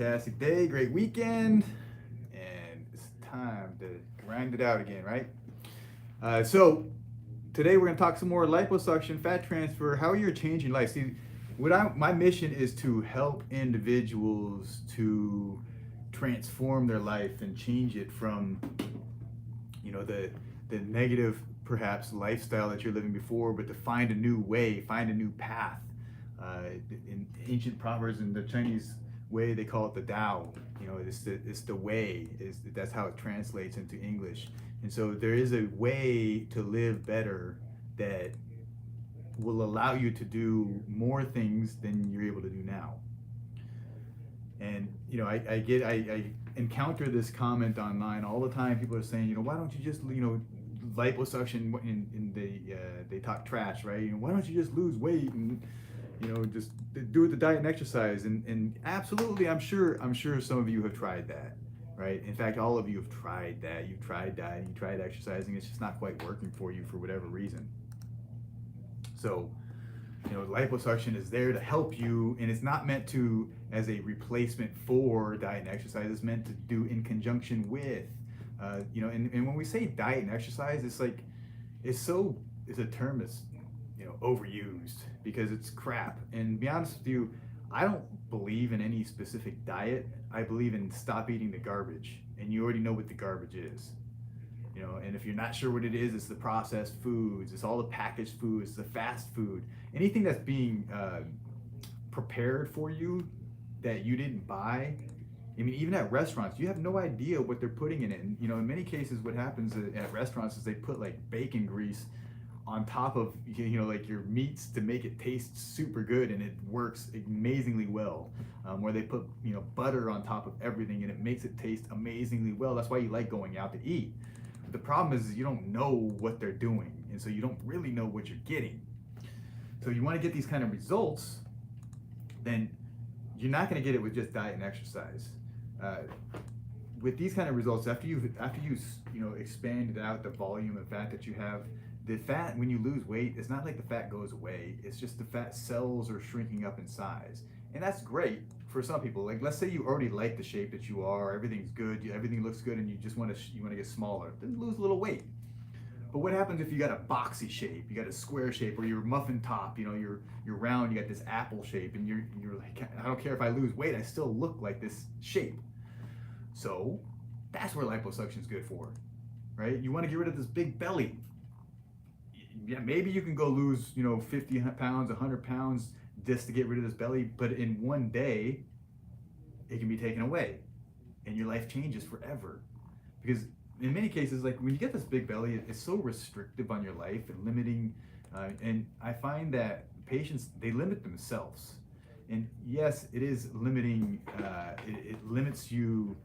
fantastic day, great weekend, and it's time to grind it out again, right? So today we're going to talk some more liposuction, fat transfer, how you're changing life. See, my mission is to help individuals to transform their life and change it from, the negative perhaps lifestyle that you're living before, but to find a new way, find a new path. In ancient proverbs in the Chinese way, they call it the Tao. It's the way. That's how it translates into English. And so there is a way to live better that will allow you to do more things than you're able to do now. And I encounter this comment online all the time. People are saying, why don't you just liposuction in they talk trash, right? Why don't you just lose weight and just do it the diet and exercise? And absolutely, I'm sure some of you have tried that, right? In fact, all of you have tried that. You've tried diet, you tried exercising. It's just not quite working for you for whatever reason. So liposuction is there to help you, and it's not meant to as a replacement for diet and exercise. It's meant to do in conjunction with, and when we say diet and exercise, it's like, it's a term that's, overused because it's crap. And to be honest with you, I don't believe in any specific diet. I believe in stop eating the garbage, and you already know what the garbage is. And if you're not sure what it is, it's the processed foods, it's all the packaged foods, the fast food, anything that's being prepared for you that you didn't buy. I mean, even at restaurants, you have no idea what they're putting in it. And in many cases, what happens at restaurants is they put like bacon grease on top of like your meats to make it taste super good, and it works amazingly well. Where they put butter on top of everything, and it makes it taste amazingly well. That's why you like going out to eat. The problem is you don't know what they're doing, and so you don't really know what you're getting. So you want to get these kind of results, then you're not going to get it with just diet and exercise. With these kind of results, after you expanded out the volume of fat that you have, the fat, when you lose weight, it's not like the fat goes away. It's just the fat cells are shrinking up in size, and that's great for some people. Like, let's say you already like the shape that you are, everything's good, everything looks good, and you just want to get smaller, then lose a little weight. But what happens if you got a boxy shape, you got a square shape, or you're muffin top, you're round, you got this apple shape, and you're like, I don't care if I lose weight, I still look like this shape. So that's where liposuction is good for, right? You want to get rid of this big belly. Yeah, maybe you can go lose 50 pounds, 100 pounds just to get rid of this belly, but in one day it can be taken away and your life changes forever. Because in many cases, like when you get this big belly, it's so restrictive on your life and limiting, and I find that patients, they limit themselves. And yes, it is limiting. It limits you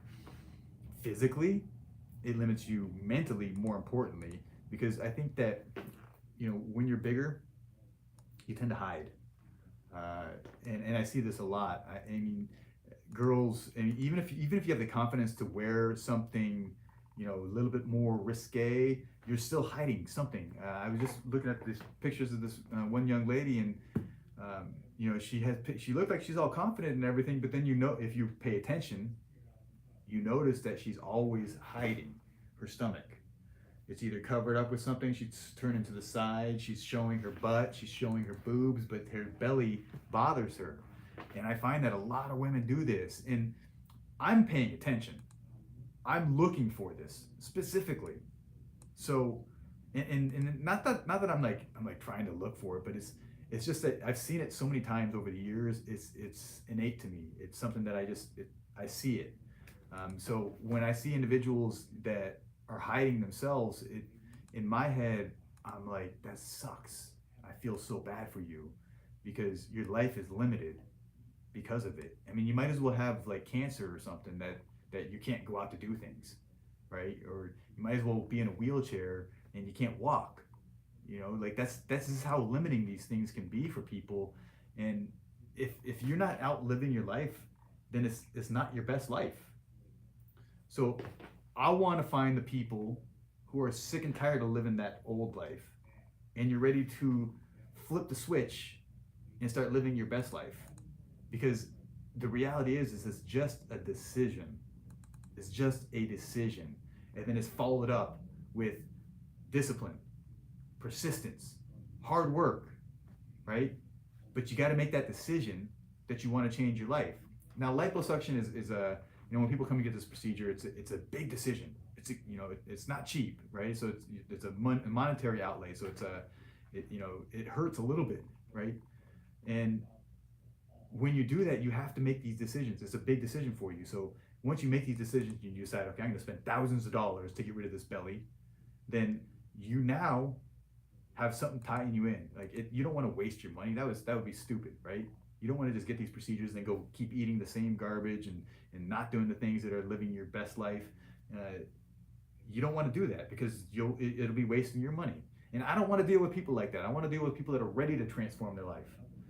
physically, it limits you mentally, more importantly, because I think that when you're bigger, you tend to hide. And I see this a lot. I mean, girls, and even if you have the confidence to wear something, a little bit more risque, you're still hiding something. I was just looking at these pictures of this one young lady, and she looked like she's all confident and everything, but then if you pay attention, you notice that she's always hiding her stomach. It's either covered up with something, she's turning to the side, she's showing her butt, she's showing her boobs, but her belly bothers her. And I find that a lot of women do this, and I'm paying attention. I'm looking for this specifically. So, and not that I'm like trying to look for it, but it's just that I've seen it so many times over the years. It's innate to me. It's something that I see it. So when I see individuals that are hiding themselves, in my head, I'm like, that sucks. I feel so bad for you because your life is limited because of it. I mean, you might as well have like cancer or something that you can't go out to do things, right? Or you might as well be in a wheelchair and you can't walk. Like that's just how limiting these things can be for people. And if you're not out living your life, then it's not your best life. So I want to find the people who are sick and tired of living that old life, and you're ready to flip the switch and start living your best life. Because the reality is it's just a decision. It's just a decision. And then it's followed up with discipline, persistence, hard work, right? But you got to make that decision that you want to change your life. Now, liposuction is a, when people come and get this procedure, it's a big decision. It's not cheap, right? So it's a monetary outlay. So it hurts a little bit, right? And when you do that, you have to make these decisions. It's a big decision for you. So once you make these decisions, you decide, okay, I'm going to spend thousands of dollars to get rid of this belly. Then you now have something tying you in. You don't want to waste your money. That would be stupid, right? You don't want to just get these procedures and then go keep eating the same garbage and not doing the things that are living your best life. You don't want to do that because it'll be wasting your money. And I don't want to deal with people like that. I want to deal with people that are ready to transform their life.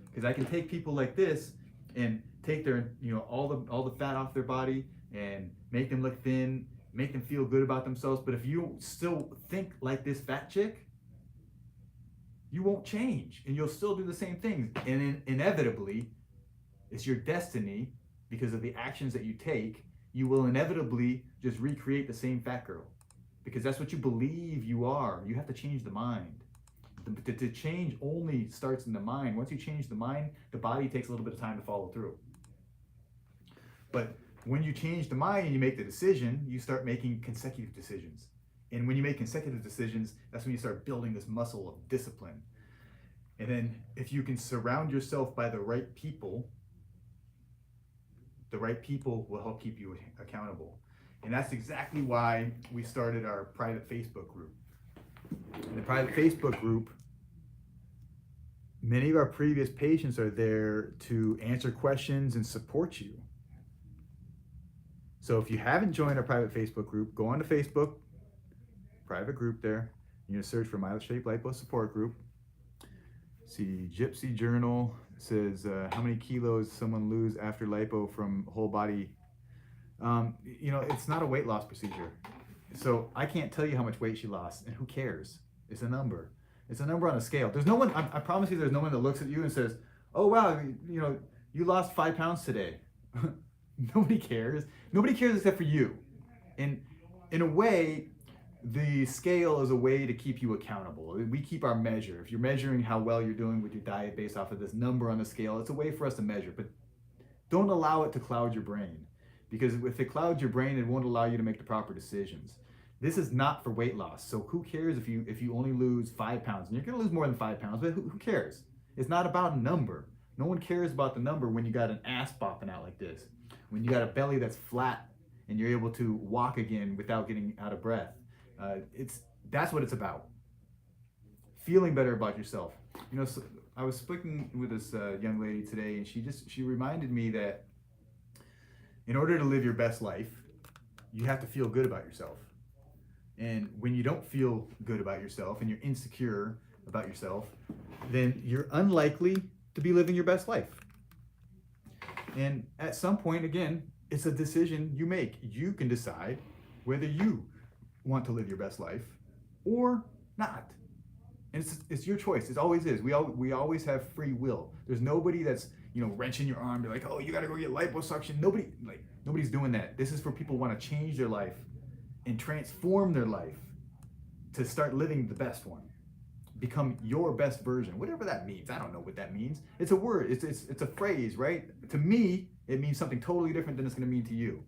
Because I can take people like this and take their, all the fat off their body and make them look thin, make them feel good about themselves. But if you still think like this fat chick, you won't change and you'll still do the same things. And inevitably, it's your destiny, because of the actions that you take, you will inevitably just recreate the same fat girl. Because that's what you believe you are. You have to change the mind. To change only starts in the mind. Once you change the mind, the body takes a little bit of time to follow through. But when you change the mind and you make the decision, you start making consecutive decisions. And when you make consecutive decisions, that's when you start building this muscle of discipline. And then if you can surround yourself by the right people will help keep you accountable. And that's exactly why we started our private Facebook group. In the private Facebook group, many of our previous patients are there to answer questions and support you. So if you haven't joined our private Facebook group, go on to Facebook, private group there. You're gonna search for My Shape Lipo Support Group. See Gypsy Journal says how many kilos someone lose after lipo from whole body. It's not a weight loss procedure. So I can't tell you how much weight she lost, and who cares? It's a number. It's a number on a scale. There's no one, I promise you, there's no one that looks at you and says, oh wow, you lost 5 pounds today. Nobody cares. Nobody cares except for you. And in a way, the scale is a way to keep you accountable. We keep our measure. If you're measuring how well you're doing with your diet based off of this number on the scale, it's a way for us to measure. But don't allow it to cloud your brain. Because if it clouds your brain, it won't allow you to make the proper decisions. This is not for weight loss. So who cares if you only lose 5 pounds? And you're going to lose more than 5 pounds, but who cares? It's not about a number. No one cares about the number when you got an ass popping out like this. When you got a belly that's flat and you're able to walk again without getting out of breath. That's what it's about. Feeling better about yourself. So I was speaking with this young lady today, and she reminded me that in order to live your best life, you have to feel good about yourself. And when you don't feel good about yourself and you're insecure about yourself, then you're unlikely to be living your best life. And at some point, again, it's a decision you make. You can decide whether you want to live your best life or not. And it's your choice. It always is. We always have free will. There's nobody that's wrenching your arm. They're like, oh, you got to go get liposuction. Nobody's doing that. This is for people who want to change their life and transform their life to start living the best one. Become your best version, whatever that means. I don't know what that means. It's a word. It's a phrase, right? To me, it means something totally different than it's going to mean to you.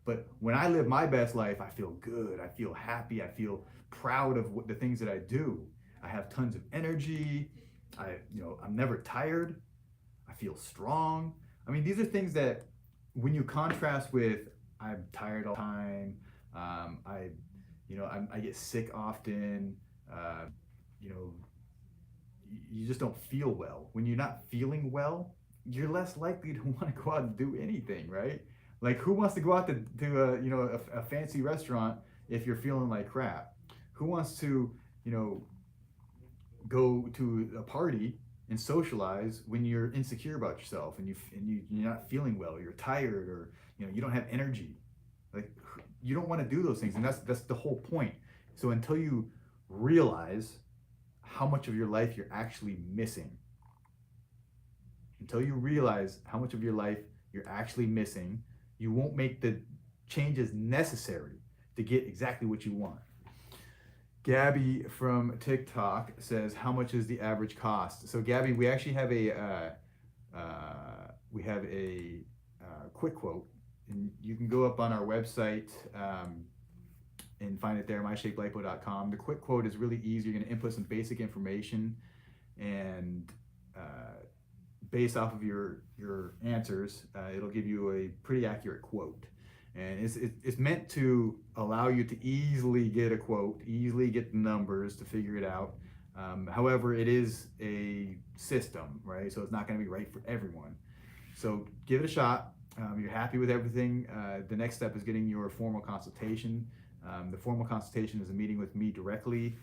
But when I live my best life, I feel good. I feel happy. I feel proud of the things that I do. I have tons of energy. I'm never tired. I feel strong. I mean, these are things that when you contrast with I'm tired all the time, I get sick often, you just don't feel well. When you're not feeling well, you're less likely to want to go out and do anything, right? Like, who wants to go out to a fancy restaurant if you're feeling like crap? Who wants to, go to a party and socialize when you're insecure about yourself and you're not feeling well, or you're tired, or you don't have energy? Like, you don't want to do those things, and that's the whole point. So until you realize how much of your life you're actually missing, until you realize how much of your life you're actually missing. You won't make the changes necessary to get exactly what you want. Gabby from TikTok says, "How much is the average cost?" So Gabby, we actually have a quick quote, and you can go up on our website and find it there, myshapelipo.com. The quick quote is really easy. You're going to input some basic information, and based off of your answers, it'll give you a pretty accurate quote. And it's meant to allow you to easily get a quote, easily get the numbers to figure it out. However, it is a system, right? So it's not going to be right for everyone. So give it a shot. You're happy with everything. The next step is getting your formal consultation. The formal consultation is a meeting with me directly.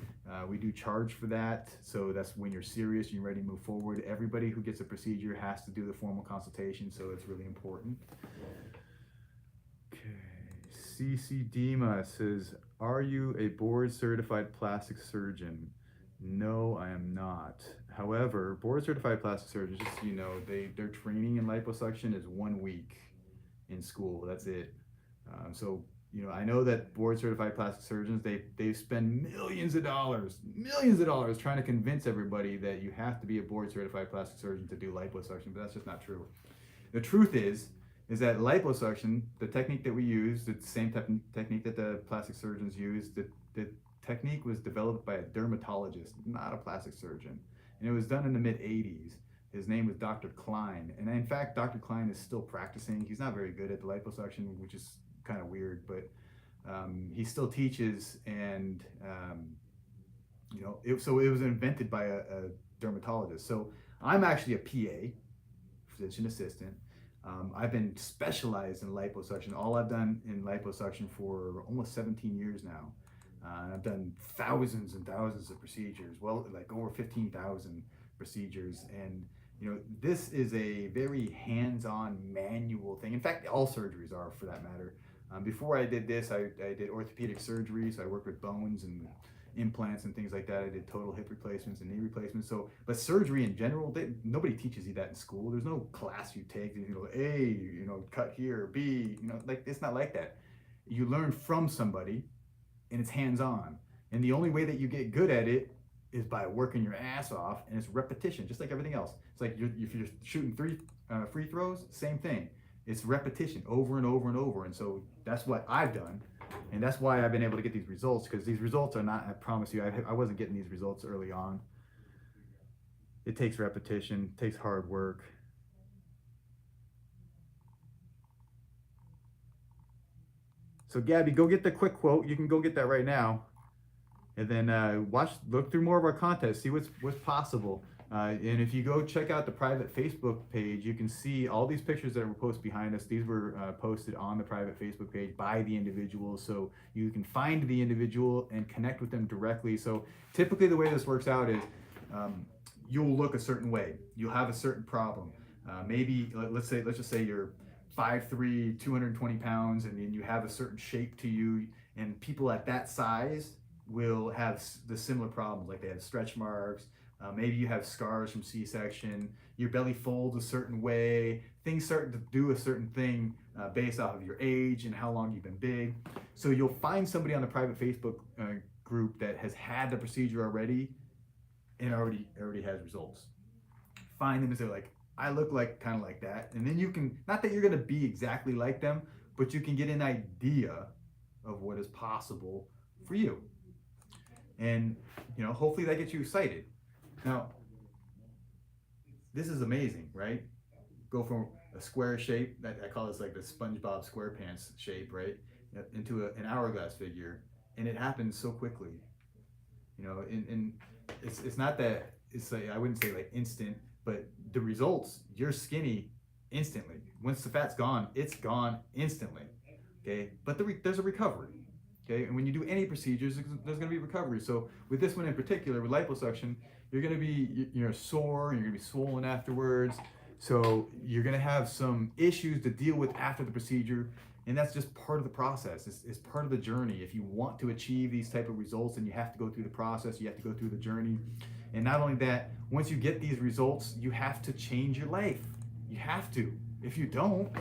We do charge for that, so that's when you're serious and you're ready to move forward. Everybody who gets a procedure has to do the formal consultation, so it's really important. Okay, CC Dima says, "Are you a board certified plastic surgeon?" No, I am not. However, board certified plastic surgeons, just so you know, their training in liposuction is 1 week in school. That's it. So I know that board certified plastic surgeons, they spend millions of dollars trying to convince everybody that you have to be a board certified plastic surgeon to do liposuction, but that's just not true. The truth is that liposuction, the technique that we use, it's the same technique that the plastic surgeons use. The technique was developed by a dermatologist, not a plastic surgeon, and it was done in the mid-'80s. His name was Dr. Klein, and in fact, Dr. Klein is still practicing. He's not very good at the liposuction, which is kind of weird, but he still teaches, and so it was invented by a dermatologist. So I'm actually a PA, physician assistant. I've been specialized in liposuction. All I've done in liposuction for almost 17 years now. I've done thousands and thousands of procedures, well, like over 15,000 procedures, and this is a very hands-on manual thing. In fact, all surgeries are, for that matter. Before I did this, I did orthopedic surgery, so I worked with bones and implants and things like that. I did total hip replacements and knee replacements. So, but surgery in general, nobody teaches you that in school. There's no class you take. A, cut here, B, like it's not like that. You learn from somebody, and it's hands-on. And the only way that you get good at it is by working your ass off, and it's repetition, just like everything else. It's like if you're shooting 3 free throws, same thing. It's repetition over and over and over. And so that's what I've done. And that's why I've been able to get these results, because these results are not, I promise you, I wasn't getting these results early on. It takes repetition, it takes hard work. So Gabby, go get the quick quote. You can go get that right now. And then look through more of our content, see what's possible. And if you go check out the private Facebook page, you can see all these pictures that were posted behind us. These were posted on the private Facebook page by the individual, so you can find the individual and connect with them directly. So typically the way this works out is you'll look a certain way. You'll have a certain problem. Maybe let's just say you're 5'3", 220 pounds, and then you have a certain shape to you, and people at that size will have the similar problems, like they have stretch marks. Maybe you have scars from C-section, your belly folds a certain way, things start to do a certain thing based off of your age and how long you've been big. So you'll find somebody on the private Facebook group that has had the procedure already and already has results. Find them and say, like, I look like kind of like that. And then you can, not that you're going to be exactly like them, but you can get an idea of what is possible for you. And hopefully that gets you excited. Now, this is amazing, right? Go from a square shape, that I call this like the SpongeBob SquarePants shape, right? Into an hourglass figure, and it happens so quickly. And it's not that it's like, I wouldn't say like instant, but the results, you're skinny instantly. Once the fat's gone, it's gone instantly. Okay, but there's a recovery. Okay, and when you do any procedures, there's going to be recovery. So with this one in particular, with liposuction, you're going to be sore, and you're going to be swollen afterwards. So you're going to have some issues to deal with after the procedure, and that's just part of the process. It's part of the journey. If you want to achieve these type of results, then you have to go through the process. You have to go through the journey. And not only that, once you get these results, you have to change your life. You have to. If you don't,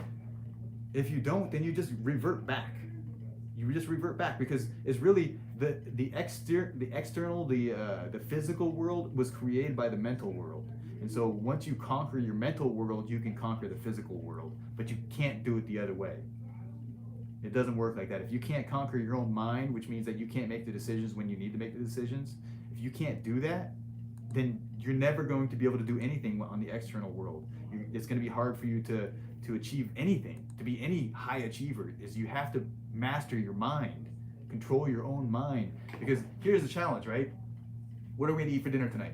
then you just revert back. You just revert back because it's really the external, the physical world was created by the mental world. And so once you conquer your mental world, you can conquer the physical world, but you can't do it the other way. It doesn't work like that. If you can't conquer your own mind, which means that you can't make the decisions when you need to make the decisions, if you can't do that, then you're never going to be able to do anything on the external world. It's going to be hard for you to achieve anything, to be any high achiever. Is you have to master your mind, control your own mind. Because here's the challenge, right? What are we going to eat for dinner tonight?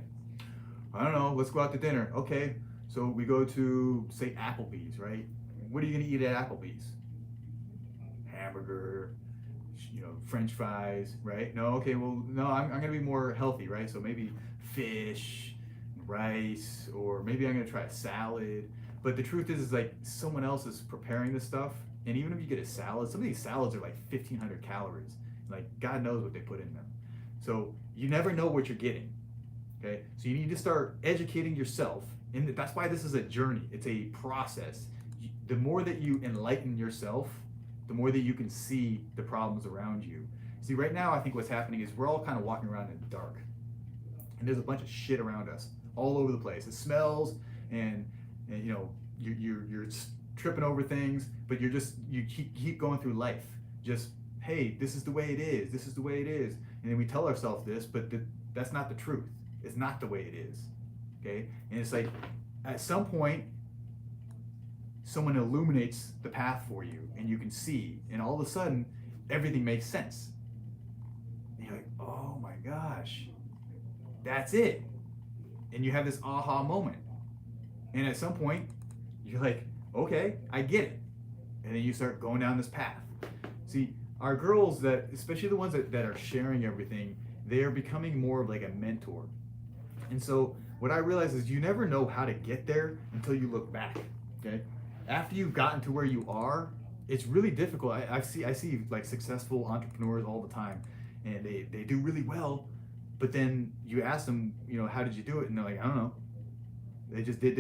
I don't know. Let's go out to dinner. Okay, so we go to, say, Applebee's, right? What are you going to eat at Applebee's? Hamburger, French fries, right? No, okay, well, no, I'm going to be more healthy, right? So maybe fish, rice, or maybe I'm going to try a salad. But the truth is like someone else is preparing this stuff. And even if you get a salad, some of these salads are like 1,500 calories. Like God knows what they put in them. So you never know what you're getting. Okay, so you need to start educating yourself. And that's why this is a journey. It's a process. The more that you enlighten yourself, the more that you can see the problems around you. See, right now, I think what's happening is we're all kind of walking around in the dark. And there's a bunch of shit around us all over the place. It smells, and you're tripping over things, but you keep going through life. Just, hey, this is the way it is. This is the way it is. And then we tell ourselves this, but that's not the truth. It's not the way it is. Okay? And it's like, at some point, someone illuminates the path for you and you can see, and all of a sudden everything makes sense. And you're like, oh my gosh, that's it. And you have this aha moment. And at some point you're like, okay, I get it. And then you start going down this path. See, our girls, that especially the ones that are sharing everything, they are becoming more of like a mentor. And so what I realize is you never know how to get there until you look back. Okay, after you've gotten to where you are, it's really difficult. I see like successful entrepreneurs all the time, and they do really well, but then you ask them, how did you do it? And they're like, I don't know. They just did.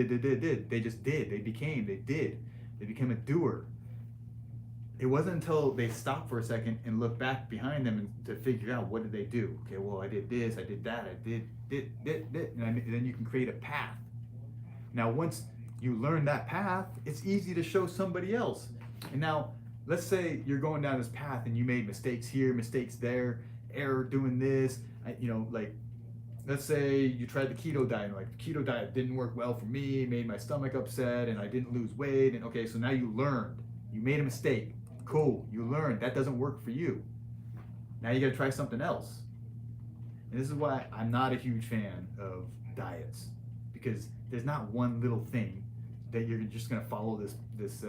They just did. They became a doer. It wasn't until they stopped for a second and looked back behind them and to figure out what did they do. Okay, well, I did this, I did that, I did, and then you can create a path. Now, once you learn that path, it's easy to show somebody else. And now, let's say you're going down this path and you made mistakes here, mistakes there, error doing this, like, let's say you tried the keto diet, and like, the keto diet didn't work well for me, made my stomach upset, and I didn't lose weight, and okay, so now you learned. You made a mistake. Cool, you learned that doesn't work for you. Now you gotta try something else. And this is why I'm not a huge fan of diets, because there's not one little thing that you're just gonna follow this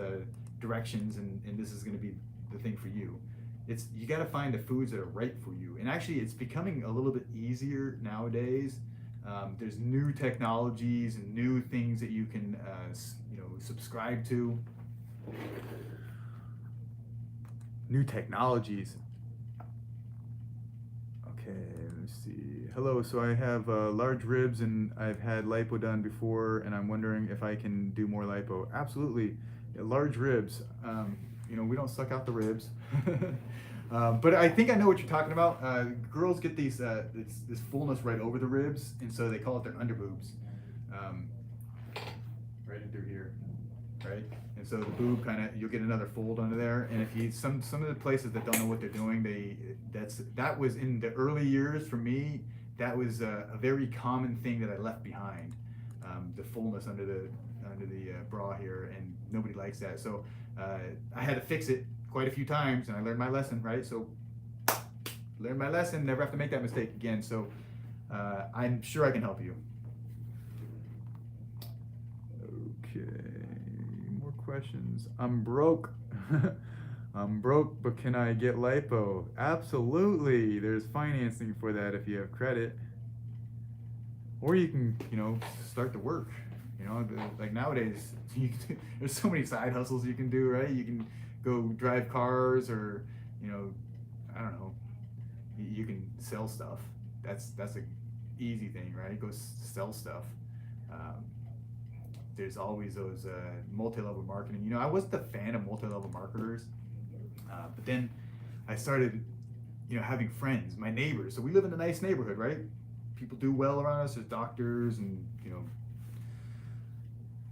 directions and this is gonna be the thing for you. You gotta find the foods that are right for you. And actually it's becoming a little bit easier nowadays. There's new technologies and new things that you can subscribe to. New technologies. Okay, let's see. Hello, so I have large ribs and I've had lipo done before and I'm wondering if I can do more lipo. Absolutely. Yeah, large ribs. We don't suck out the ribs. But I think I know what you're talking about. Girls get this fullness right over the ribs, and so they call it their underboobs. Right in through here, right? And so the boob you'll get another fold under there. And if you some of the places that don't know what they're doing, that was in the early years for me. That was a very common thing that I left behind. The fullness under the bra here, and nobody likes that. So I had to fix it quite a few times, and I learned my lesson, right? So learned my lesson, never have to make that mistake again. So I'm sure I can help you. Okay. Questions. I'm broke. I'm broke, but can I get lipo? Absolutely. There's financing for that if you have credit. Or you can, start to work. Like nowadays, there's so many side hustles you can do, right? You can go drive cars, or, I don't know. You can sell stuff. That's a easy thing, right? Go sell stuff. there's always those multi-level marketing. I wasn't a fan of multi-level marketers, but then I started, having friends, my neighbors. So we live in a nice neighborhood, right? People do well around us. There's doctors, and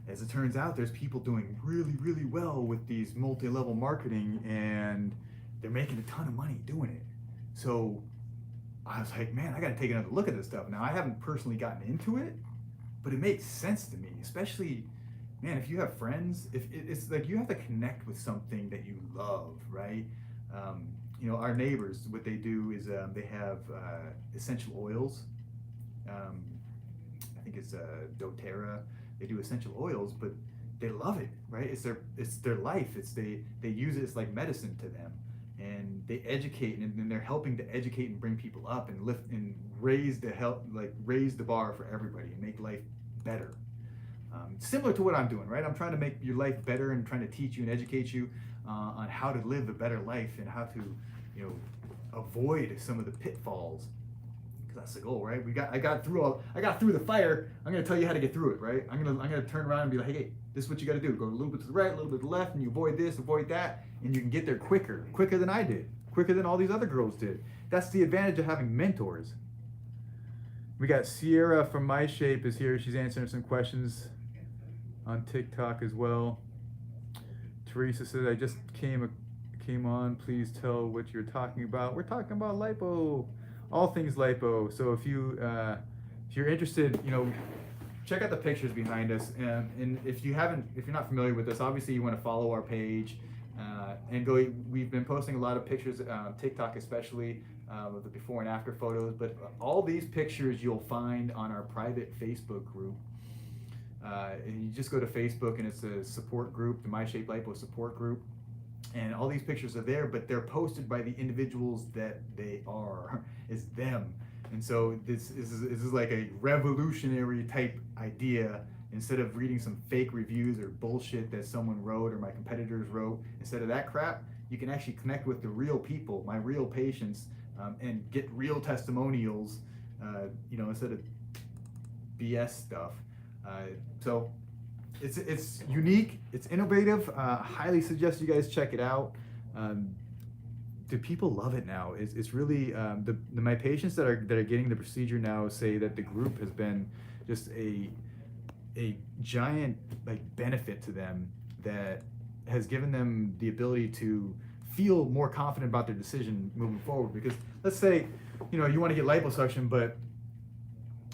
as it turns out, there's people doing really, really well with these multi-level marketing, and they're making a ton of money doing it. So I was like, man, I got to take another look at this stuff. Now, I haven't personally gotten into it, but it makes sense to me, especially, man, if you have friends, if it's like you have to connect with something that you love, right? Our neighbors, what they do is they have essential oils. Um, I think it's doTERRA. They do essential oils, but they love it, right? It's their life. They use it as like medicine to them, and they educate, and they're helping to educate and bring people up and lift and raise the bar for everybody and make life better. Similar to what I'm doing, right? I'm trying to make your life better and trying to teach you and educate you on how to live a better life and how to, avoid some of the pitfalls. Because that's the goal, right? I got through the fire. I'm gonna tell you how to get through it, right? I'm gonna turn around and be like, hey, this is what you got to do. Go a little bit to the right, a little bit to the left, and you avoid this, avoid that, and you can get there quicker than I did, quicker than all these other girls did. That's the advantage of having mentors. We got Sierra from My Shape is here. She's answering some questions on TikTok as well. Teresa said, I just came on. Please tell what you're talking about. We're talking about lipo, all things lipo. So if you're interested, check out the pictures behind us. And if you're not familiar with this, obviously you want to follow our page and go. We've been posting a lot of pictures, TikTok especially, of the before and after photos. But all these pictures you'll find on our private Facebook group. And you just go to Facebook, and it's a support group, the My Shape Lipo support group. And all these pictures are there, but they're posted by the individuals that they are. It's them. And so this is like a revolutionary type idea. Instead of reading some fake reviews or bullshit that someone wrote or my competitors wrote, instead of that crap, you can actually connect with the real people, my real patients, and get real testimonials, instead of BS stuff. So it's unique, it's innovative. Highly suggest you guys check it out. Do people love it now? It's really my patients that are getting the procedure now say that the group has been just a giant benefit to them that has given them the ability to feel more confident about their decision moving forward. Because let's say you want to get liposuction, but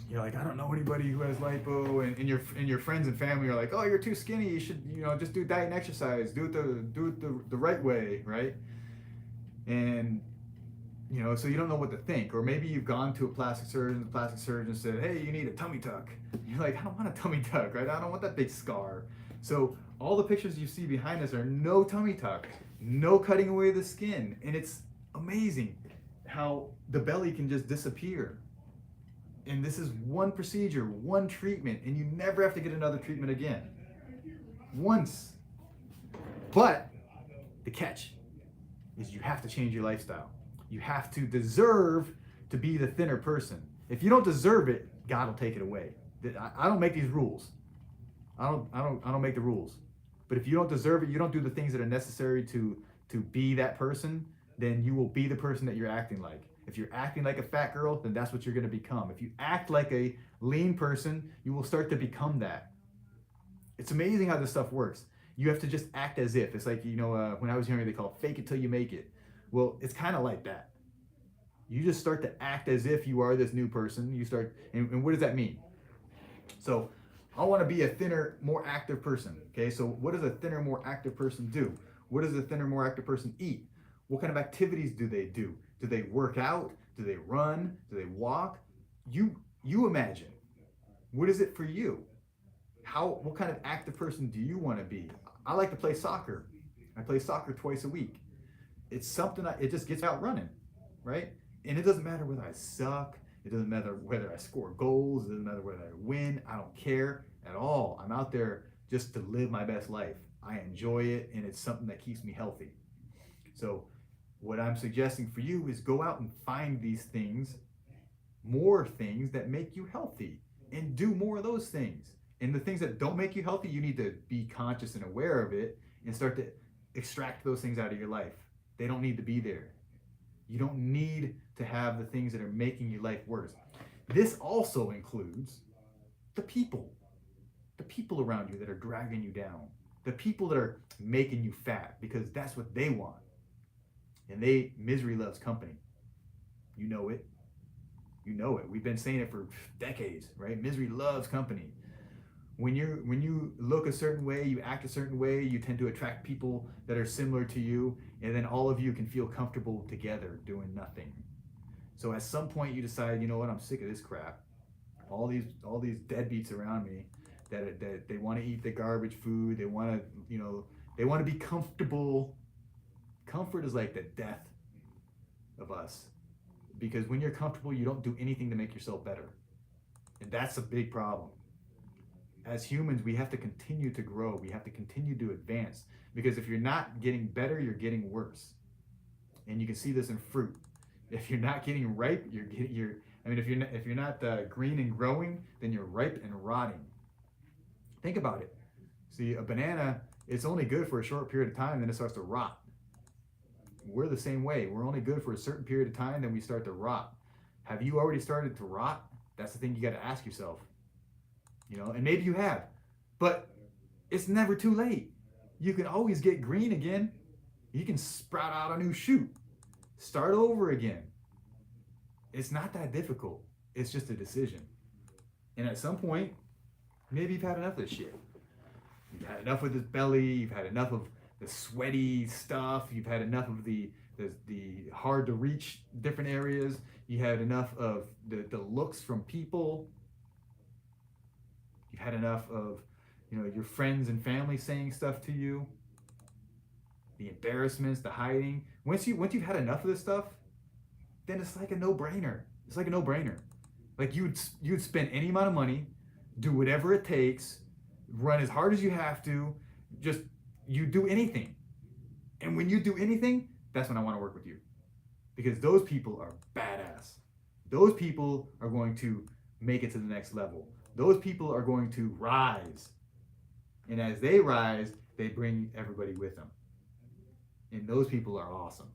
you're like, I don't know anybody who has lipo, and your friends and family are like, oh, you're too skinny, you should just do diet and exercise, do it the right way, right? And so you don't know what to think. Or maybe you've gone to a plastic surgeon, the plastic surgeon said, hey, you need a tummy tuck. You're like, I don't want a tummy tuck, right? I don't want that big scar. So all the pictures you see behind us are no tummy tuck, no cutting away the skin, and it's amazing how the belly can just disappear. And this is one procedure, one treatment, and you never have to get another treatment again. Once. But the catch is you have to change your lifestyle. You have to deserve to be the thinner person. If you don't deserve it, God will take it away. I don't make these rules. I don't make the rules. But if you don't deserve it, you don't do the things that are necessary to be that person, then you will be the person that you're acting like. If you're acting like a fat girl, then that's what you're going to become. If you act like a lean person, you will start to become that. It's amazing how this stuff works. You have to just act as if. It's like, when I was younger, they call it fake it till you make it. Well, it's kind of like that. You just start to act as if you are this new person. You start, and what does that mean? So I want to be a thinner, more active person. Okay, so what does a thinner, more active person do? What does a thinner, more active person eat? What kind of activities do they do? Do they work out? Do they run? Do they walk? You imagine. What is it for you? What kind of active person do you want to be? I like to play soccer. I play soccer twice a week. It's something it just gets out running, right? And it doesn't matter whether I suck. It doesn't matter whether I score goals. It doesn't matter whether I win. I don't care at all. I'm out there just to live my best life. I enjoy it, and it's something that keeps me healthy. So what I'm suggesting for you is go out and find these things, more things that make you healthy, and do more of those things. And the things that don't make you healthy, you need to be conscious and aware of it and start to extract those things out of your life. They don't need to be there. You don't need to have the things that are making your life worse. This also includes the people around you that are dragging you down, the people that are making you fat because that's what they want. And misery loves company. You know it. You know it. We've been saying it for decades, right? Misery loves company. When you look a certain way, you act a certain way, you tend to attract people that are similar to you, and then all of you can feel comfortable together doing nothing. So at some point you decide, you know what, I'm sick of this crap. All these deadbeats around me that they want to eat the garbage food, they want to be comfortable. Comfort is like the death of us. Because when you're comfortable, you don't do anything to make yourself better. And that's a big problem. As humans, we have to continue to grow. We have to continue to advance. Because if you're not getting better, you're getting worse. And you can see this in fruit. If you're not getting ripe, if you're not green and growing, then you're ripe and rotting. Think about it. See, a banana, it's only good for a short period of time, then it starts to rot. We're the same way. We're only good for a certain period of time, then we start to rot. Have you already started to rot? That's the thing you got to ask yourself. And maybe you have, but it's never too late. You can always get green again. You can sprout out a new shoot. Start over again. It's not that difficult. It's just a decision. And at some point, maybe you've had enough of this shit. You've had enough of this belly. You've had enough of the sweaty stuff. You've had enough of the hard to reach different areas. You had enough of the looks from people. You've had enough of your friends and family saying stuff to you. The embarrassments, the hiding. Once you've had enough of this stuff, then it's like a no-brainer. It's like a no-brainer. Like you'd spend any amount of money, do whatever it takes, run as hard as you have to, just you do anything. And when you do anything, that's when I want to work with you. Because those people are badass. Those people are going to make it to the next level. Those people are going to rise. And as they rise, they bring everybody with them. And those people are awesome.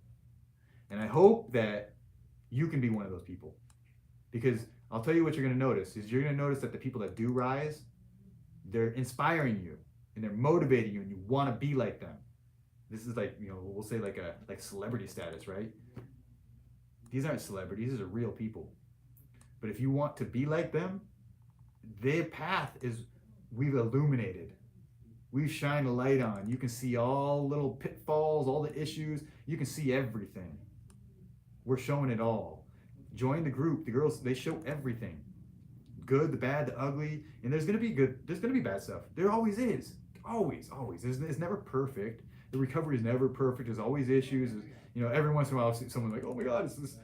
And I hope that you can be one of those people. Because I'll tell you what you're going to notice is you're going to notice that the people that do rise, they're inspiring you and they're motivating you and you want to be like them. This is like, we'll say like celebrity status, right? These aren't celebrities, these are real people. But if you want to be like them, their path is we've illuminated. We've shined a light on. You can see all little pitfalls, all the issues. You can see everything. We're showing it all. Join the group. The girls, they show everything. Good, the bad, the ugly. And there's going to be good, there's going to be bad stuff. There always is. Always. It's never perfect. The recovery is never perfect. There's always issues. Every once in a while I'll see someone like, oh my God, it's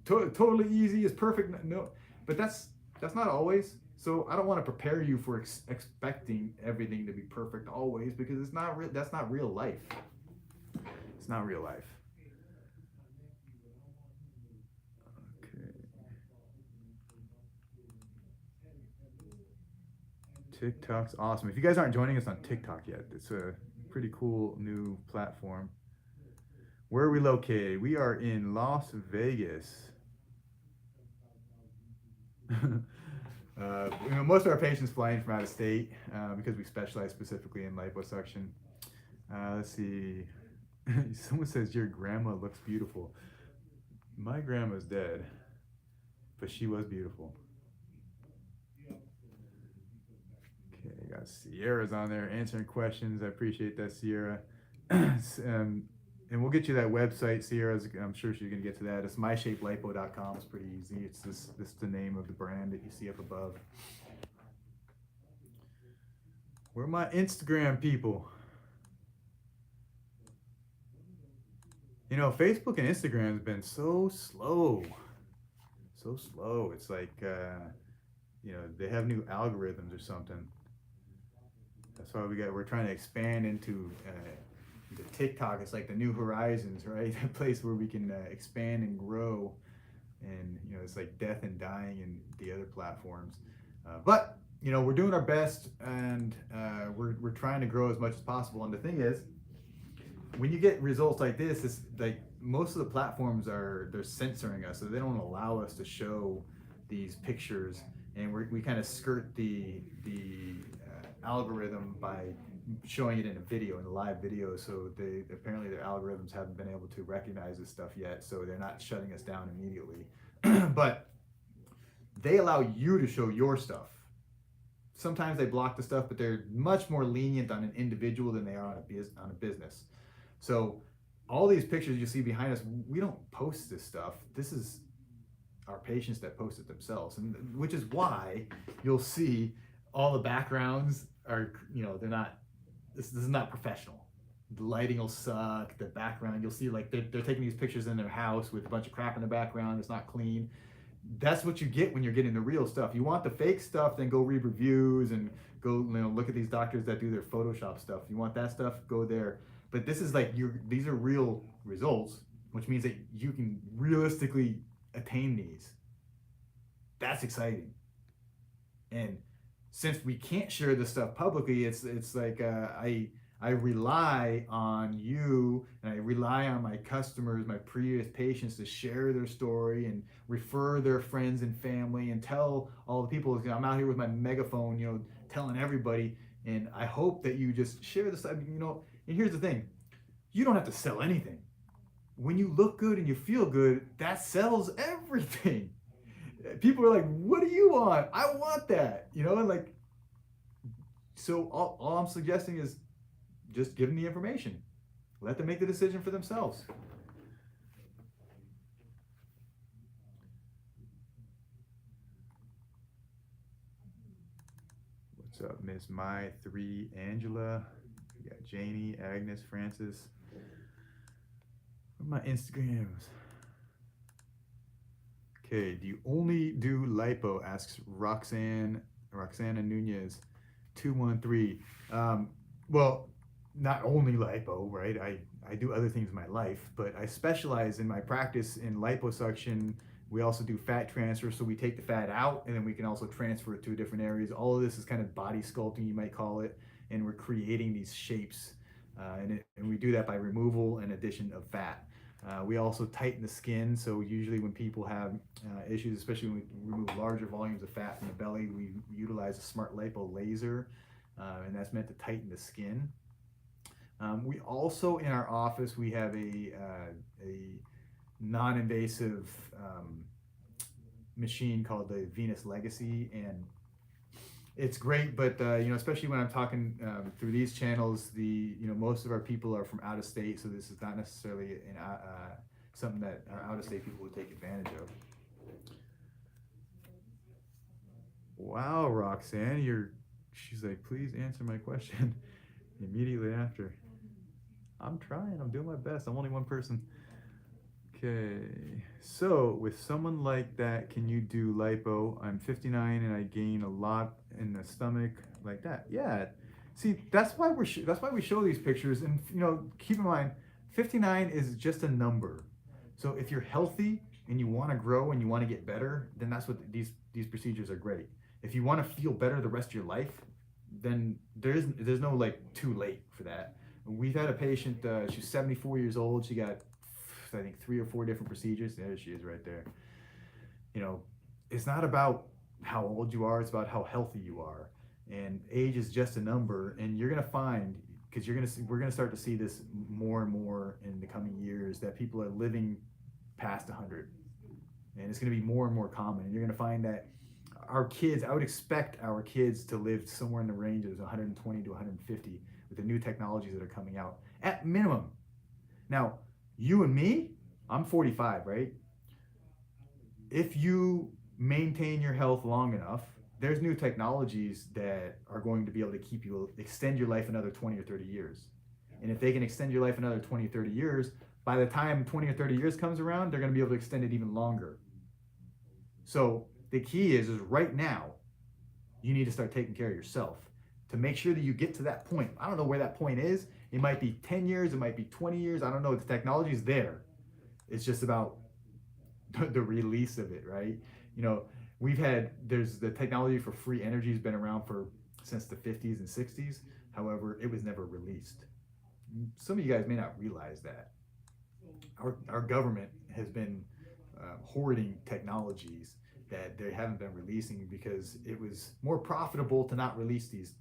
totally easy. It's perfect. No, but that's not always. So I don't want to prepare you for expecting everything to be perfect always, because it's not real. That's not real life. It's not real life. Okay. TikTok's awesome. If you guys aren't joining us on TikTok yet, it's a pretty cool new platform. Where are we located? We are in Las Vegas. Most of our patients fly in from out of state because we specialize specifically in liposuction. Let's see. Someone says your grandma looks beautiful. My grandma's dead, but she was beautiful. Okay, I got Sierra's on there answering questions. I appreciate that, Sierra. And we'll get you that website, Sierra. I'm sure she's going to get to that. It's myshapelipo.com. It's pretty easy. It's the name of the brand that you see up above. Where are my Instagram people? Facebook and Instagram has been so slow. So slow. It's like, they have new algorithms or something. That's why we're trying to expand into the TikTok. It's like the new horizons, right? A place where we can expand and grow. And it's like death and dying in the other platforms. But we're doing our best, and we're trying to grow as much as possible. And the thing is, when you get results like this, it's like most of the platforms they're censoring us, so they don't allow us to show these pictures, and we kind of skirt the algorithm by showing it in a video, in a live video. So they apparently their algorithms haven't been able to recognize this stuff yet, so they're not shutting us down immediately. But they allow you to show your stuff. Sometimes they block the stuff, but they're much more lenient on an individual than they are on a business. So all these pictures you see behind us, we don't post this stuff. This is our patients that post it themselves, and which is why you'll see all the backgrounds are, they're not. This is not professional. The lighting will suck. The background, you'll see like they're taking these pictures in their house with a bunch of crap in the background. It's not clean. That's what you get when you're getting the real stuff. You want the fake stuff, then go read reviews and go look at these doctors that do their Photoshop stuff. You want that stuff, go there. But this is like these are real results, which means that you can realistically attain these. That's exciting. And since we can't share this stuff publicly, it's like I rely on you, and I rely on my customers, my previous patients, to share their story and refer their friends and family and tell all the people. I'm out here with my megaphone, telling everybody. And I hope that you just share this. And here's the thing: you don't have to sell anything. When you look good and you feel good, that sells everything. People are like, "What do you want? I want that." And like, so all I'm suggesting is just give them the information. Let them make the decision for themselves. What's up, Miss My 3 Angela? We got Janie, Agnes, Francis. What are my Instagrams? Okay, do you only do lipo? Asks Roxana Nunez 213. Well, not only lipo, right? I do other things in my life, but I specialize in my practice in liposuction. We also do fat transfer, so we take the fat out and then we can also transfer it to different areas. All of this is kind of body sculpting, you might call it, and we're creating these shapes. And we do that by removal and addition of fat. We also tighten the skin, so usually when people have issues, especially when we remove larger volumes of fat from the belly, we utilize a smart lipo laser, and that's meant to tighten the skin. We also, in our office, we have a non-invasive machine called the Venus Legacy, and it's great, but especially when I'm talking through these channels, most of our people are from out of state, so this is not necessarily something that our out of state people would take advantage of. Wow, Roxanne, she's like, please answer my question immediately after. I'm trying. I'm doing my best. I'm only one person. Okay, so with someone like that, can you do lipo? I'm 59 and I gain a lot in the stomach like that. Yeah, see, that's why we show these pictures. And keep in mind, 59 is just a number. So if you're healthy and you want to grow and you want to get better, then that's what these procedures are great. If you want to feel better the rest of your life, then there's no like too late for that. We've had a patient. She's 74 years old. She got, I think, 3 or 4 different procedures. There she is right there. It's not about how old you are, it's about how healthy you are. And age is just a number, and you're gonna find, because we're gonna start to see this more and more in the coming years, that people are living past 100. And it's gonna be more and more common. And you're gonna find that our kids, I would expect our kids to live somewhere in the range of 120 to 150 with the new technologies that are coming out, at minimum. Now, you and me, I'm 45, right? If you maintain your health long enough, there's new technologies that are going to be able to extend your life another 20 or 30 years. And if they can extend your life another 20 or 30 years, by the time 20 or 30 years comes around, they're going to be able to extend it even longer. So the key is right now, you need to start taking care of yourself to make sure that you get to that point. I don't know where that point is. It might be 10 years, it might be 20 years. I don't know. The technology is there. It's just about the release of it, right? There's the technology for free energy has been around for since the 50s and 60s. However, it was never released. Some of you guys may not realize that our government has been hoarding technologies that they haven't been releasing because it was more profitable to not release these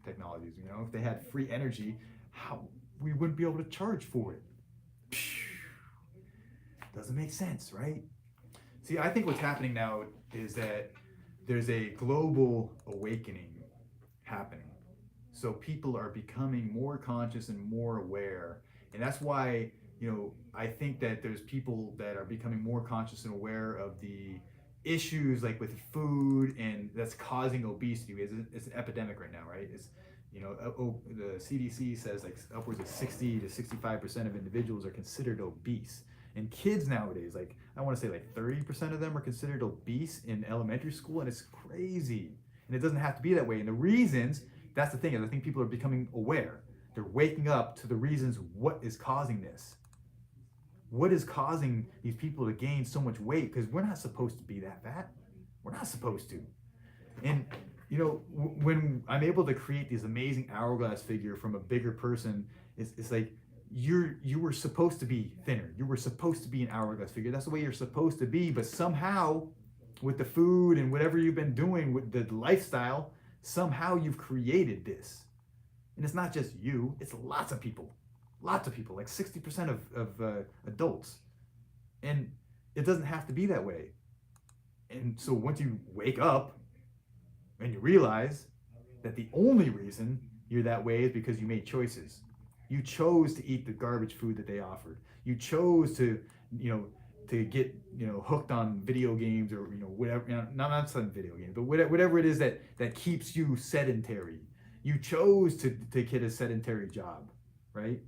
technologies. You know, if they had free energy, how we wouldn't be able to charge for it. Doesn't make sense, right? See, I think what's happening now is that there's a global awakening happening. So people are becoming more conscious and more aware. And that's why, I think that there's people that are becoming more conscious and aware of the issues like with food and that's causing obesity. It's an epidemic right now, right? The CDC says like upwards of 60 to 65% of individuals are considered obese. And kids nowadays, like I want to say like 30% of them are considered obese in elementary school, and it's crazy. And it doesn't have to be that way. And the reasons, that's the thing, is I think people are becoming aware. They're waking up to the reasons what is causing this. What is causing these people to gain so much weight? Because we're not supposed to be that fat. We're not supposed to. And when I'm able to create this amazing hourglass figure from a bigger person, it's like you were supposed to be thinner. You were supposed to be an hourglass figure. That's the way you're supposed to be. But somehow, with the food and whatever you've been doing with the lifestyle, somehow you've created this. And it's not just you, it's lots of people, like 60% of adults. And it doesn't have to be that way. And so once you wake up and you realize that the only reason you're that way is because you made choices. You chose to eat the garbage food that they offered. You chose to get hooked on video games or whatever. Not some video games, but whatever it is that keeps you sedentary. You chose to get a sedentary job, right?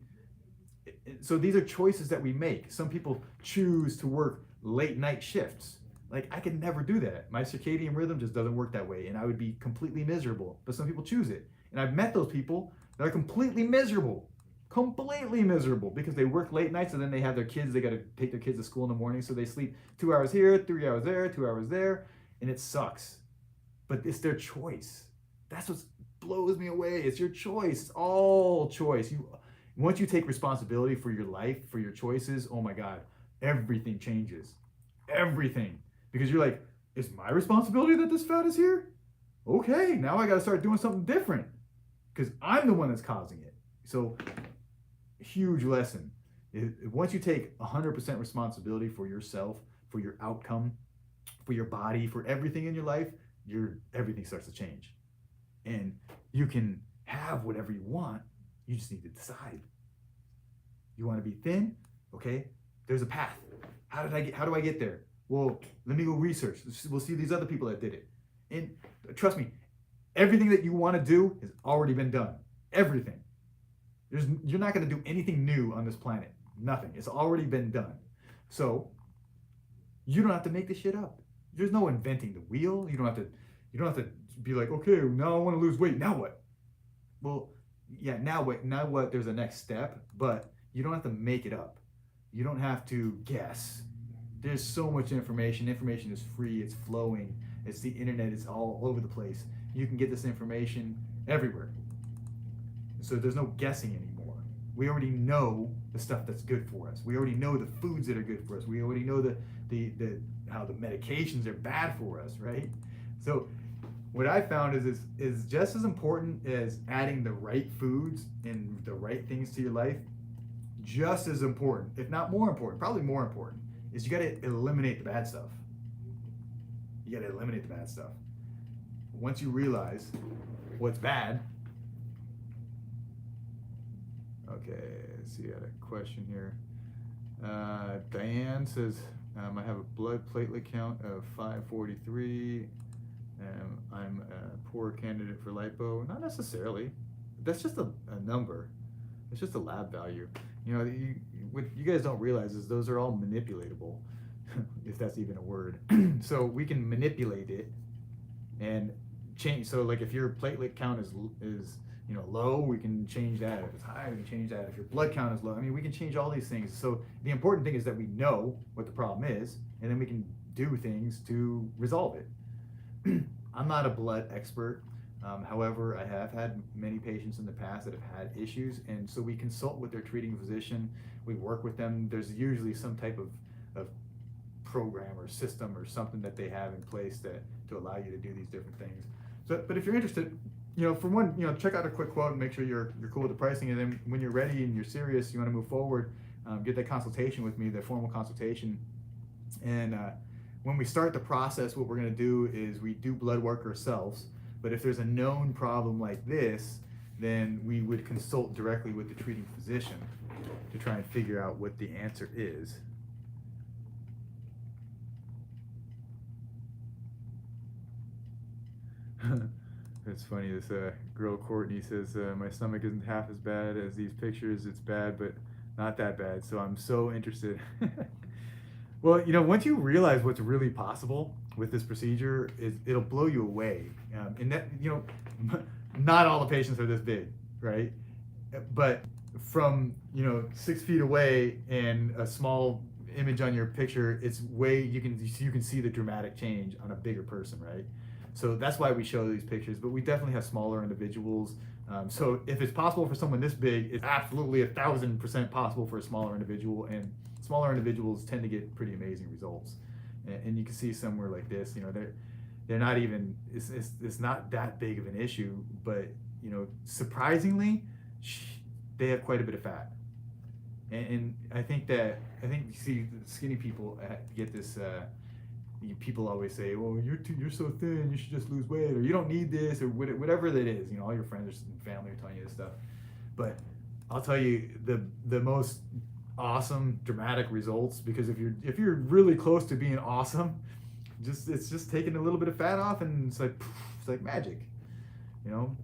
So these are choices that we make. Some people choose to work late night shifts. Like I could never do that. My circadian rhythm just doesn't work that way, and I would be completely miserable. But some people choose it, and I've met those people that are completely miserable because they work late nights and then they have their kids. They got to take their kids to school in the morning, so they sleep 2 hours here, 3 hours there, 2 hours there, and it sucks. But it's their choice. That's what blows me away. It's your choice. It's all choice. Once you take responsibility for your life, for your choices, oh my God, everything changes. Everything. Because you're like, it's my responsibility that this fat is here? Okay, now I got to start doing something different because I'm the one that's causing it. So, huge lesson. Once you take 100% responsibility for yourself, for your outcome, for your body, for everything in your life, everything starts to change. And you can have whatever you want. You just need to decide. You want to be thin? Okay, there's a path. How do I get there? Well, let me go research. We'll see these other people that did it. And trust me, everything that you want to do has already been done. Everything. You're not going to do anything new on this planet. Nothing. It's already been done. So you don't have to make this shit up. There's no inventing the wheel. You don't have to be like, okay, now I want to lose weight. Now what? Well, yeah, now what? Now what? There's a next step, but you don't have to make it up. You don't have to guess. There's so much information. Information is free. It's flowing. It's the internet. It's all over the place. You can get this information everywhere. So there's no guessing anymore. We already know the stuff that's good for us. We already know the foods that are good for us. We already know how the medications are bad for us, right? So what I found is just as important as adding the right foods and the right things to your life. Just as important, if not more important, probably more important, is you got to eliminate the bad stuff. You got to eliminate the bad stuff. Once you realize what's bad. Okay, let's see, I had a question here. Diane says, I have a blood platelet count of 543. I'm a poor candidate for lipo. Not necessarily. That's just a number. It's just a lab value. What you guys don't realize is those are all manipulatable, if that's even a word. So we can manipulate it and change. So like if your platelet count is low, we can change that. If it's high, we can change that. If your blood count is low, I mean, we can change all these things. So the important thing is that we know what the problem is, and then we can do things to resolve it. I'm not a blood expert. However, I have had many patients in the past that have had issues, and so we consult with their treating physician. We work with them. There's usually some type of program or system or something that they have in place to allow you to do these different things. So, but if you're interested, for one, check out a quick quote and make sure you're cool with the pricing, and then when you're ready and you're serious, you want to move forward, get that consultation with me, the formal consultation, and when we start the process, what we're going to do is we do blood work ourselves. But if there's a known problem like this, then we would consult directly with the treating physician to try and figure out what the answer is. It's funny, this girl Courtney says, my stomach isn't half as bad as these pictures. It's bad, but not that bad. So I'm so interested. Well, once you realize what's really possible with this procedure, it'll blow you away. And that, not all the patients are this big, right? But from 6 feet away and a small image on your picture, it's way you can see the dramatic change on a bigger person, right? So that's why we show these pictures. But we definitely have smaller individuals. So if it's possible for someone this big, it's absolutely 1,000% possible for a smaller individual, and smaller individuals tend to get pretty amazing results. And you can see somewhere like this, they're not even, it's not that big of an issue, but surprisingly, they have quite a bit of fat. And I think you see skinny people get this. People always say, "Well, you're so thin, you should just lose weight, or you don't need this, or whatever that is." All your friends and family are telling you this stuff. But I'll tell you the most awesome dramatic results, because if you're really close to being awesome, it's just taking a little bit of fat off, and it's like magic.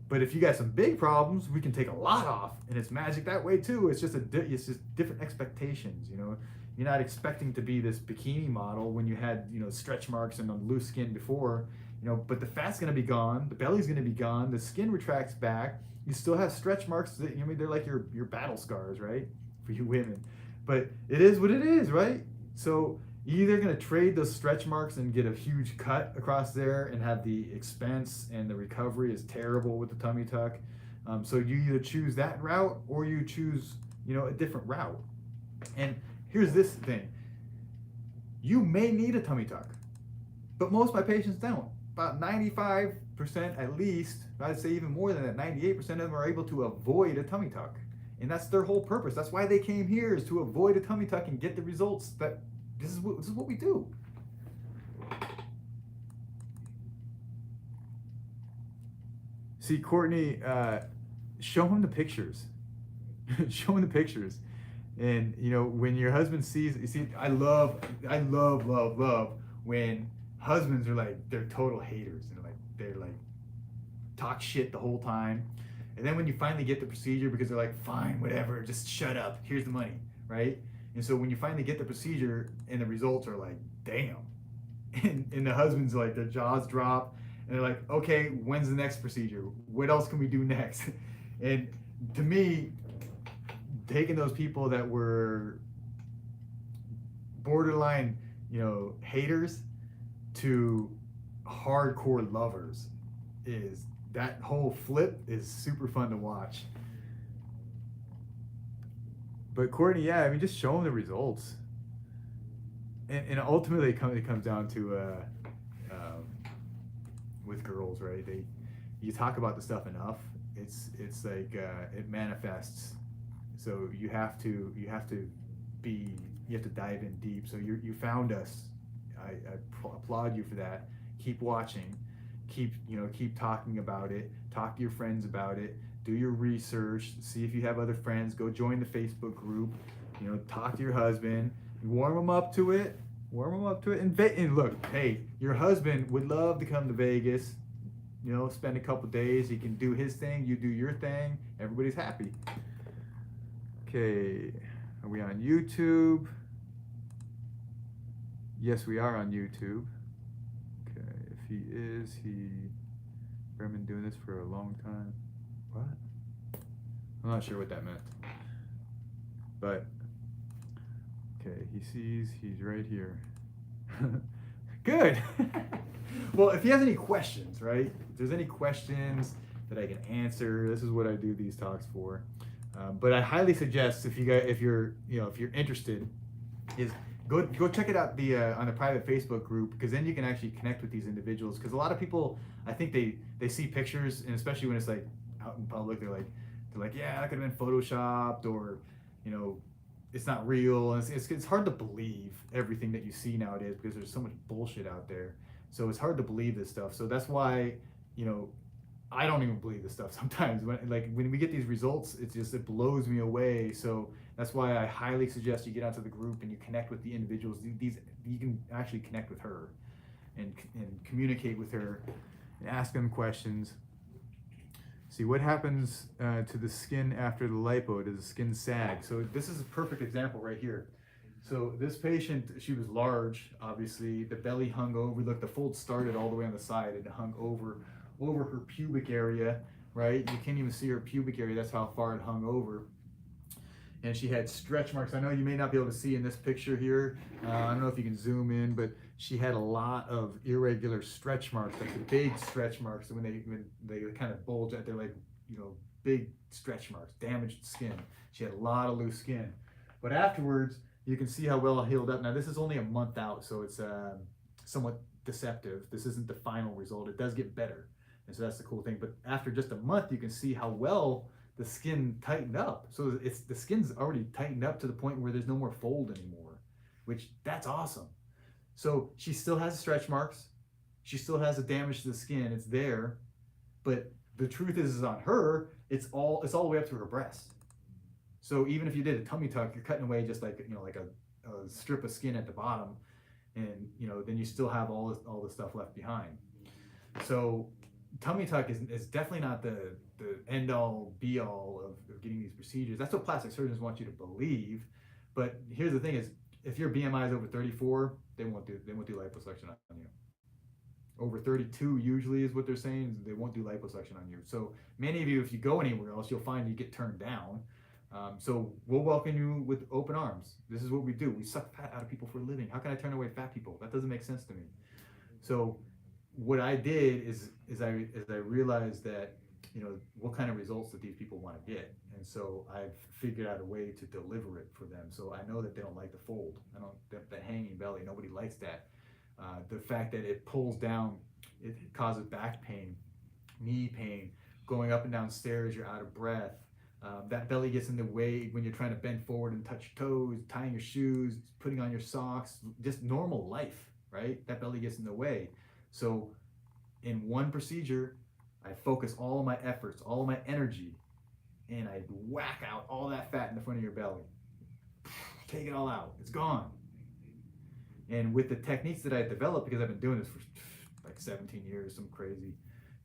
But if you got some big problems, we can take a lot off, and it's magic that way too. It's just different expectations. You're not expecting to be this bikini model when you had stretch marks and loose skin before. But the fat's going to be gone, the belly's going to be gone, the skin retracts back. You still have stretch marks that, they're like your battle scars, right, for you women. But it is what it is, right? So you're either going to trade those stretch marks and get a huge cut across there and have the expense, and the recovery is terrible with the tummy tuck. So you either choose that route, or you choose a different route. And here's this thing. You may need a tummy tuck, but most of my patients don't. About 95% at least, I'd say even more than that, 98% of them are able to avoid a tummy tuck. And that's their whole purpose. That's why they came here, is to avoid a tummy tuck and get the results that this is what we do. See, Courtney, show him the pictures. Show him the pictures. And when your husband sees, you see, I love when husbands are like, they're total haters, and they're like talk shit the whole time. And then when you finally get the procedure, because they're like, fine, whatever, just shut up, here's the money, right? And so when you finally get the procedure and the results are like, damn, and the husband's like, their jaws drop, and they're like, okay, when's the next procedure? What else can we do next? And to me, taking those people that were borderline, haters, to hardcore lovers, is that whole flip is super fun to watch. But Courtney, yeah, just show them the results, and ultimately it comes down to with girls, right? You talk about the stuff enough, it's like it manifests. So you have to dive in deep. So you found us. I applaud you for that. Keep watching. Keep talking about it. Talk to your friends about it. Do your research. See if you have other friends. Go join the Facebook group. Talk to your husband. Warm him up to it. And look, hey, your husband would love to come to Vegas. Spend a couple days. He can do his thing. You do your thing. Everybody's happy. Okay, are we on YouTube? Yes, we are on YouTube. Okay, if he is, I've been doing this for a long time. What? I'm not sure what that meant. But, okay, he sees he's right here. Good. Well, if he has any questions, right? If there's any questions that I can answer, this is what I do these talks for. But I highly suggest if you're interested, is go check it out on the private Facebook group, because then you can actually connect with these individuals. Because a lot of people, I think they see pictures, and especially when it's like out in public, they're like, yeah, that could have been photoshopped, or you know, it's not real. And it's hard to believe everything that you see nowadays, because there's so much bullshit out there. So it's hard to believe this stuff. So that's why, you know, I don't even believe this stuff sometimes. When we get these results, it blows me away. So that's why I highly suggest you get onto the group and you connect with the individuals. These you can actually connect with her, and communicate with her, and ask them questions. See what happens to the skin after the lipo. Does the skin sag? So this is a perfect example right here. So this patient, she was large, obviously. The belly hung over. Look, the fold started all the way on the side and it hung over her pubic area, right? You can't even see her pubic area. That's how far it hung over. And she had stretch marks. I know you may not be able to see in this picture here. I don't know if you can zoom in, but she had a lot of irregular stretch marks, like the big stretch marks. When they kind of bulge out, they're like, you know, big stretch marks, damaged skin. She had a lot of loose skin. But afterwards, you can see how well it healed up. Now, this is only a month out, so it's somewhat deceptive. This isn't the final result. It does get better. And so that's the cool thing. But after just a month, you can see how well the skin tightened up. So the skin's already tightened up to the point where there's no more fold anymore, which that's awesome. So she still has stretch marks. She still has the damage to the skin. It's there. But the truth is on her, it's all the way up to her breast. So even if you did a tummy tuck, you're cutting away just like, you know, like a strip of skin at the bottom, and you know, then you still have all the stuff left behind. So tummy tuck is definitely not the end all be all of getting these procedures. That's what plastic surgeons want you to believe. But here's the thing: is if your BMI is over 34, they won't do liposuction on you. Over 32 usually is what they're saying. They won't do liposuction on you. So many of you, if you go anywhere else, you'll find you get turned down. So we'll welcome you with open arms. This is what we do. We suck fat out of people for a living. How can I turn away fat people? That doesn't make sense to me. So what I did is I realized that, you know, what kind of results that these people want to get, and so I've figured out a way to deliver it for them. So I know that they don't like the fold. I don't the hanging belly. Nobody likes that. The fact that it pulls down, it causes back pain, knee pain, going up and down stairs. You're out of breath. That belly gets in the way when you're trying to bend forward and touch your toes, tying your shoes, putting on your socks, just normal life, right? That belly gets in the way. So in one procedure, I focus all of my efforts, all of my energy, and I whack out all that fat in the front of your belly. Take it all out. It's gone. And with the techniques that I developed, because I've been doing this for like 17 years, some crazy,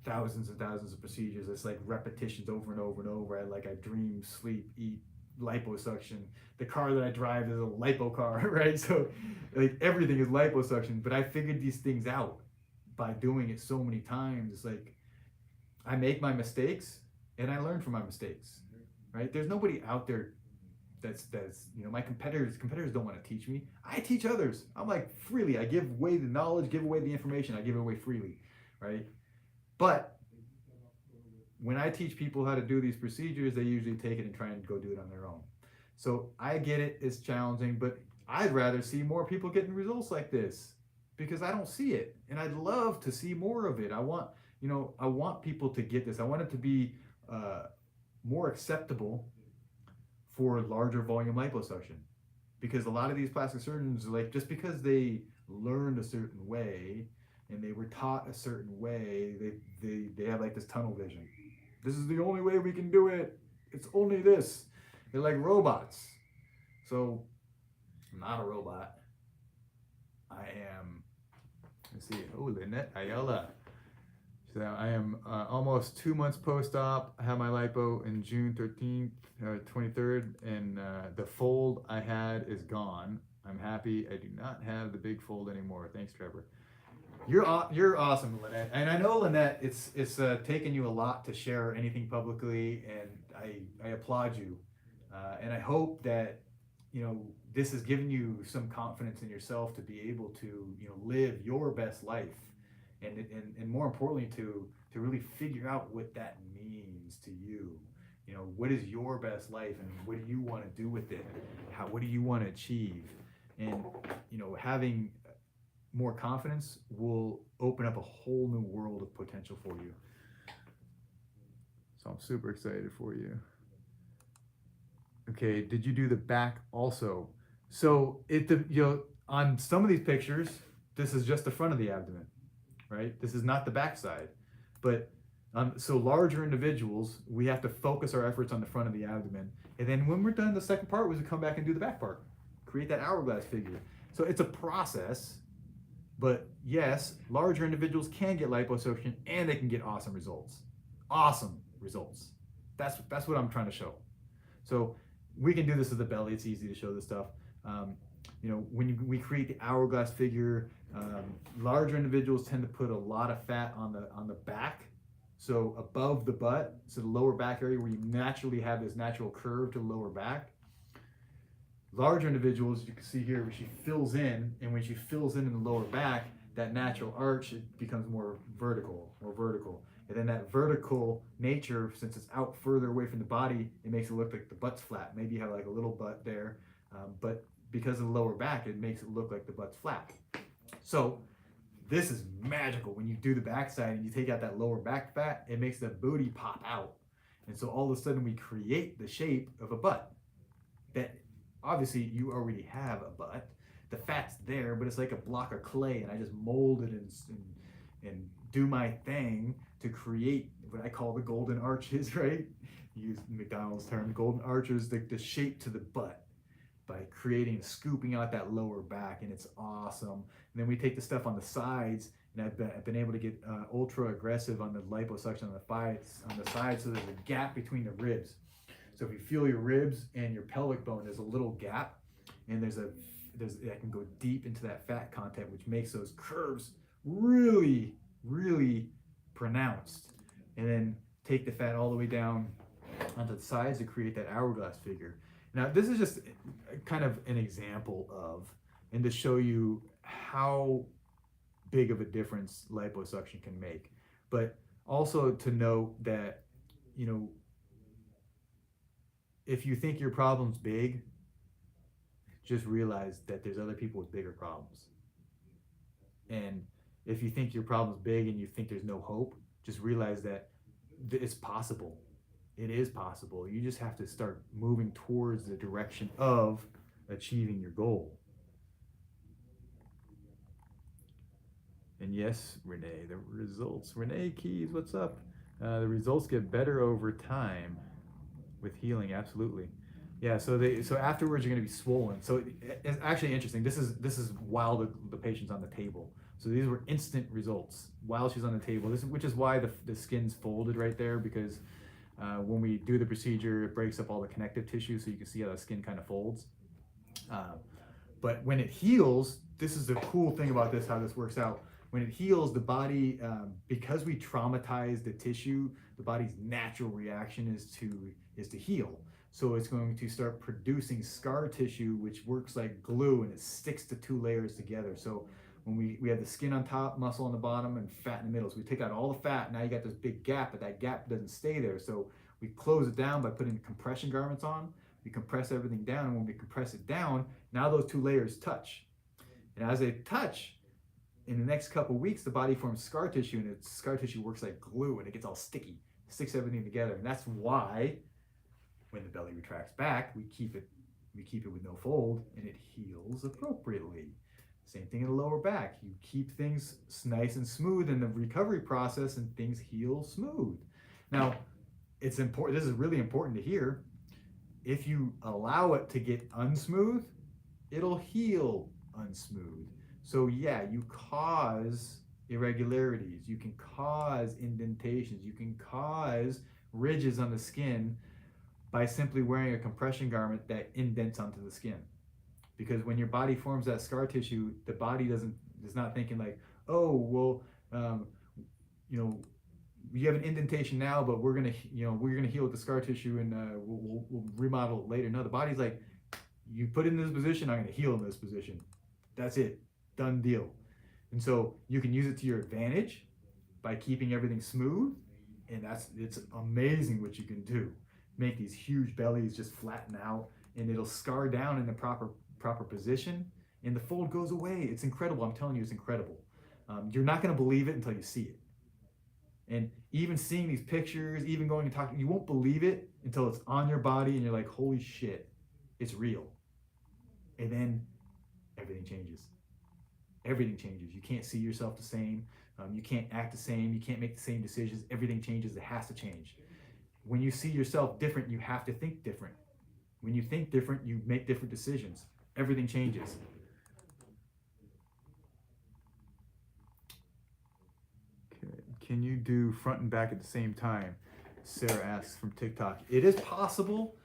thousands and thousands of procedures. It's like repetitions over and over and over. I dream, sleep, eat, liposuction. The car that I drive is a lipo car, right? So like everything is liposuction. But I figured these things out by doing it so many times. It's like I make my mistakes and I learn from my mistakes, right? There's nobody out there that's you know, my competitors don't want to teach me. I teach others. I'm like freely. I give away the knowledge, give away the information. I give it away freely, right? But when I teach people how to do these procedures, they usually take it and try and go do it on their own. So I get it, it's challenging, but I'd rather see more people getting results like this because I don't see it. And I'd love to see more of it. I want people to get this. I want it to be more acceptable for larger volume liposuction. Because a lot of these plastic surgeons, like, just because they learned a certain way and they were taught a certain way, they have like this tunnel vision. This is the only way we can do it. It's only this. They're like robots. So I'm not a robot. I am, let's see, Lynette Ayala. So I am almost 2 months post-op. I had my lipo in June 13th, 23rd, and the fold I had is gone. I'm happy I do not have the big fold anymore. Thanks, Trevor. You're awesome, Lynette, and I know Lynette. It's taken you a lot to share anything publicly, and I applaud you, and I hope that this has given you some confidence in yourself to be able to live your best life, and more importantly to really figure out what that means to you. What is your best life, and what do you want to do with it? What do you want to achieve? And having more confidence will open up a whole new world of potential for you. So I'm super excited for you. Okay, did you do the back also? So on some of these pictures, this is just the front of the abdomen, right? This is not the back side. But so larger individuals, we have to focus our efforts on the front of the abdomen. And then when we're done, the second part was to come back and do the back part. Create that hourglass figure. So it's a process. But yes, larger individuals can get liposuction and they can get awesome results. Awesome results. That's what I'm trying to show. So we can do this with the belly. It's easy to show this stuff. When we create the hourglass figure, larger individuals tend to put a lot of fat on the back, so above the butt, so the lower back area where you naturally have this natural curve to the lower back. Larger individuals, you can see here, where she fills in, and when she fills in the lower back, that natural arch, it becomes more vertical. And then that vertical nature, since it's out further away from the body, it makes it look like the butt's flat. Maybe you have like a little butt there, but because of the lower back, it makes it look like the butt's flat. So this is magical. When you do the backside and you take out that lower back fat, it makes the booty pop out. And so all of a sudden we create the shape of a butt that obviously you already have a butt. The fat's there, but it's like a block of clay, and I just mold it and do my thing to create what I call the golden arches, right? Use McDonald's term, golden arches, the shape to the butt by scooping out that lower back, and it's awesome. And then we take the stuff on the sides, and I've been able to get ultra aggressive on the liposuction on the sides, so there's a gap between the ribs. So if you feel your ribs and your pelvic bone, there's a little gap, and I can go deep into that fat content, which makes those curves really, really pronounced. And then take the fat all the way down onto the sides to create that hourglass figure. Now, this is just kind of an example of, and to show you how big of a difference liposuction can make. But also to note that, if you think your problem's big, just realize that there's other people with bigger problems. And if you think your problem's big and you think there's no hope, just realize that it's possible. It is possible. You just have to start moving towards the direction of achieving your goal. And yes, Renee, the results. Renee Keys, what's up? The results get better over time with healing, absolutely. Yeah, so afterwards you're going to be swollen. So it's actually interesting. This is while the patient's on the table. So these were instant results while she's on the table. Which is why the skin's folded right there, because when we do the procedure, it breaks up all the connective tissue, so you can see how the skin kind of folds. But when it heals, this is the cool thing about this, how this works out. When it heals, the body, because we traumatize the tissue, the body's natural reaction is to heal. So it's going to start producing scar tissue, which works like glue, and it sticks the two layers together. So when we have the skin on top, muscle on the bottom, and fat in the middle. So we take out all the fat, now you got this big gap, but that gap doesn't stay there. So we close it down by putting compression garments on. We compress everything down, and when we compress it down, now those two layers touch. And as they touch, in the next couple of weeks, the body forms scar tissue, and its scar tissue works like glue, and it gets all sticky, sticks everything together. And that's why when the belly retracts back, we keep it with no fold, and it heals appropriately. Same thing in the lower back. You keep things nice and smooth in the recovery process, and things heal smooth. Now, it's important. This is really important to hear. If you allow it to get unsmooth, it'll heal unsmooth. So yeah, you cause irregularities. You can cause indentations. You can cause ridges on the skin by simply wearing a compression garment that indents onto the skin. Because when your body forms that scar tissue, the body is not thinking like, oh, well, you know, you have an indentation now, but we're gonna heal with the scar tissue, and we'll remodel it later. No, the body's like, you put it in this position, I'm gonna heal in this position. That's it, done deal. And so you can use it to your advantage by keeping everything smooth, and it's amazing what you can do. Make these huge bellies just flatten out, and it'll scar down in the proper position, and the fold goes away. It's incredible. I'm telling you, it's incredible. You're not going to believe it until you see it. And even seeing these pictures, even going and talking, you won't believe it until it's on your body, and you're like, holy shit, it's real. And then everything changes. Everything changes. You can't see yourself the same. You can't act the same. You can't make the same decisions. Everything changes. It has to change. When you see yourself different, you have to think different. When you think different, you make different decisions. Everything changes. Okay. Can you do front and back at the same time? Sarah asks from TikTok. It is possible.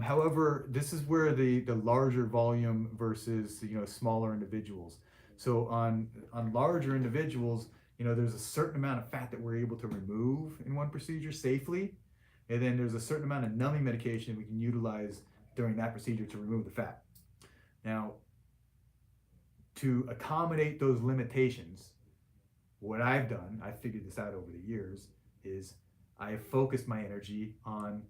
However, this is where the larger volume versus smaller individuals. So on larger individuals, there's a certain amount of fat that we're able to remove in one procedure safely, and then there's a certain amount of numbing medication we can utilize during that procedure to remove the fat. Now, to accommodate those limitations, what I've done, I figured this out over the years, is I have focused my energy on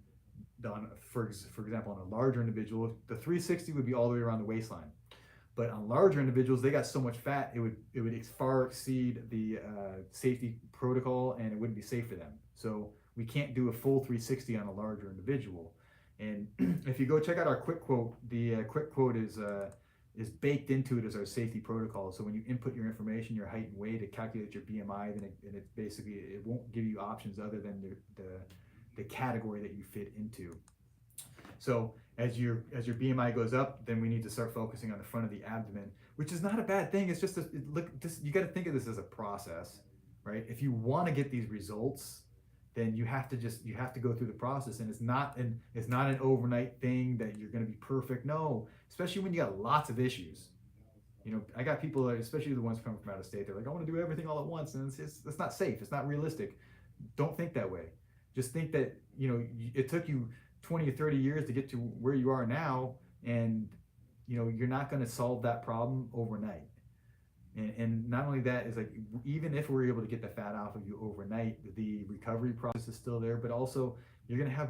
for example, on a larger individual, the 360 would be all the way around the waistline. But on larger individuals, they got so much fat, it would far exceed the safety protocol, and it wouldn't be safe for them. So we can't do a full 360 on a larger individual. And if you go check out our quick quote, the quick quote is baked into it as our safety protocol. So when you input your information, your height and weight, it calculates your BMI, then it basically, it won't give you options other than the category that you fit into. So as your BMI goes up, then we need to start focusing on the front of the abdomen, which is not a bad thing. It's just you got to think of this as a process, right? If you want to get these results, then you have to go through the process, and it's not an overnight thing that you're going to be perfect. No, especially when you got lots of issues. I got people, especially the ones coming from out of state, they're like, I want to do everything all at once, and it's not safe. It's not realistic. Don't think that way. Just think that it took you 20 or 30 years to get to where you are now, and you're not going to solve that problem overnight. And not only that, is like, even if we're able to get the fat off of you overnight, the recovery process is still there, but also you have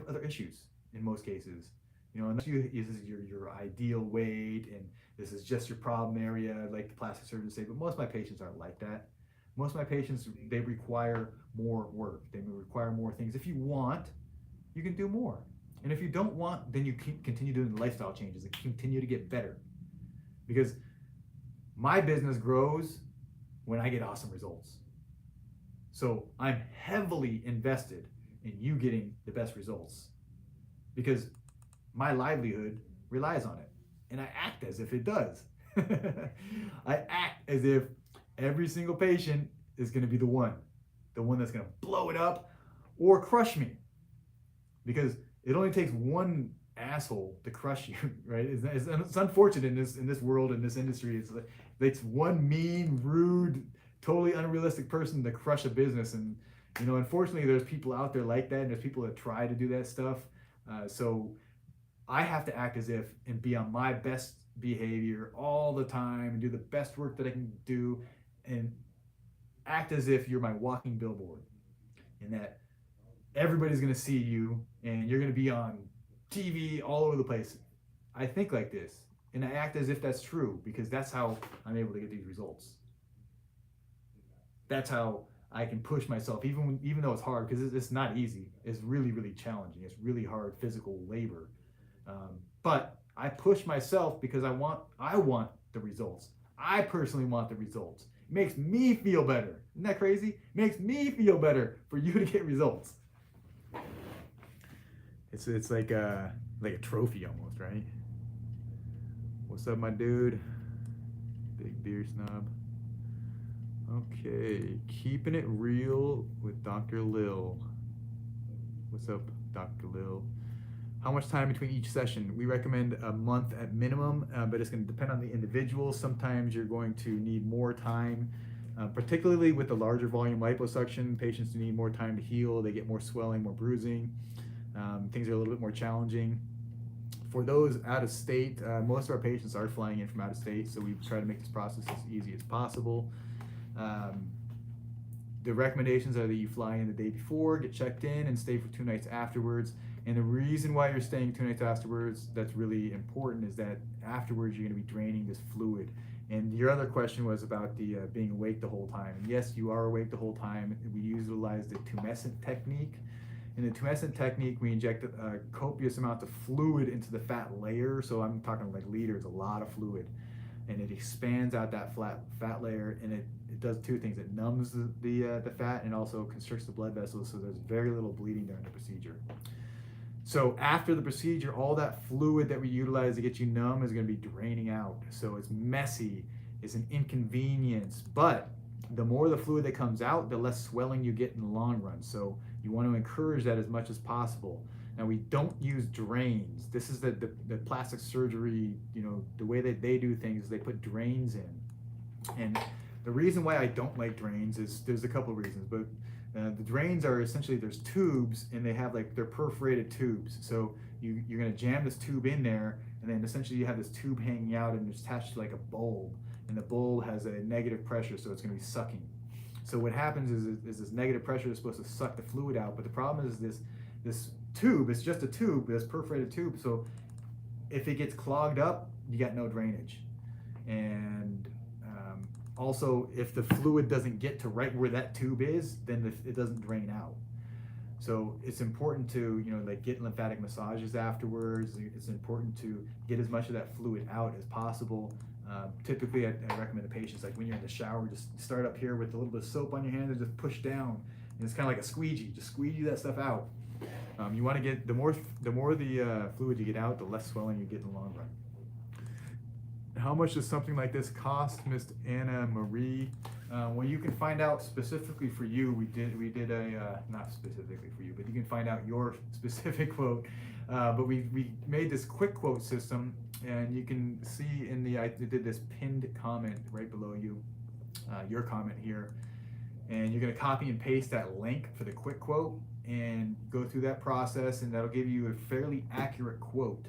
other issues in most cases. Unless this is your ideal weight and this is just your problem area, like the plastic surgeons say, but most of my patients aren't like that. Most of my patients, they require more work. They require more things. If you want, you can do more. And if you don't want, then you continue doing the lifestyle changes and continue to get better. Because my business grows when I get awesome results. So I'm heavily invested in you getting the best results, because my livelihood relies on it. And I act as if it does. I act as if every single patient is going to be the one that's going to blow it up or crush me. Because it only takes one asshole to crush you, right? It's unfortunate in this world, in this industry. It's one mean, rude, totally unrealistic person to crush a business. And unfortunately, there's people out there like that, and there's people that try to do that stuff. So I have to act as if and be on my best behavior all the time and do the best work that I can do, and act as if you're my walking billboard, and that everybody's going to see you and you're going to be on TV all over the place. I think like this, and I act as if that's true, because that's how I'm able to get these results. That's how I can push myself, even though it's hard, because it's not easy. It's really, really challenging. It's really hard physical labor. But I push myself because I want the results. I personally want the results. It makes me feel better. Isn't that crazy? It makes me feel better for you to get results. It's like a trophy almost, right? What's up, my dude? Big beer snob. Okay, keeping it real with Dr. Lil. What's up, Dr. Lil? How much time between each session? We recommend a month at minimum, but it's going to depend on the individual. Sometimes you're going to need more time Particularly with the larger volume liposuction, patients need more time to heal. They get more swelling, more bruising. Things are a little bit more challenging. For those out of state, most of our patients are flying in from out of state, so we try to make this process as easy as possible. The recommendations are that you fly in the day before, get checked in, and stay for 2 nights afterwards. And the reason why you're staying 2 nights afterwards that's really important is that afterwards you're going to be draining this fluid. And your other question was about the being awake the whole time. And yes, you are awake the whole time. We utilize the tumescent technique. In the tumescent technique, we inject a copious amount of fluid into the fat layer. So I'm talking like liters, a lot of fluid. And it expands out that fat layer, and it does 2 things. It numbs the fat and also constricts the blood vessels, so there's very little bleeding during the procedure. So after the procedure, all that fluid that we utilize to get you numb is going to be draining out. So it's messy, it's an inconvenience, but the more the fluid that comes out, the less swelling you get in the long run. So you want to encourage that as much as possible. Now, we don't use drains. This is the plastic surgery, the way that they do things is they put drains in. And the reason why I don't like drains is there's a couple of reasons, but the drains are essentially, there's tubes, and they have they're perforated tubes. So you're going to jam this tube in there, and then essentially you have this tube hanging out, and it's attached to like a bulb, and the bulb has a negative pressure, so it's going to be sucking. So what happens is this negative pressure is supposed to suck the fluid out, but the problem is this tube, it's just a tube, this perforated tube, so if it gets clogged up, you got no drainage. And also, if the fluid doesn't get to right where that tube is, then it doesn't drain out. So it's important to get lymphatic massages afterwards. It's important to get as much of that fluid out as possible. Typically, I recommend the patients, like when you're in the shower, just start up here with a little bit of soap on your hands and just push down. And it's kind of like a squeegee. Just squeegee that stuff out. You want to get the more the fluid you get out, the less swelling you get in the long run. How much does something like this cost, Miss Anna Marie? Well, you can find out specifically for you. We did a not specifically for you, but you can find out your specific quote. But we made this quick quote system, and you can see I did this pinned comment right below you, your comment here, and you're going to copy and paste that link for the quick quote and go through that process, and that'll give you a fairly accurate quote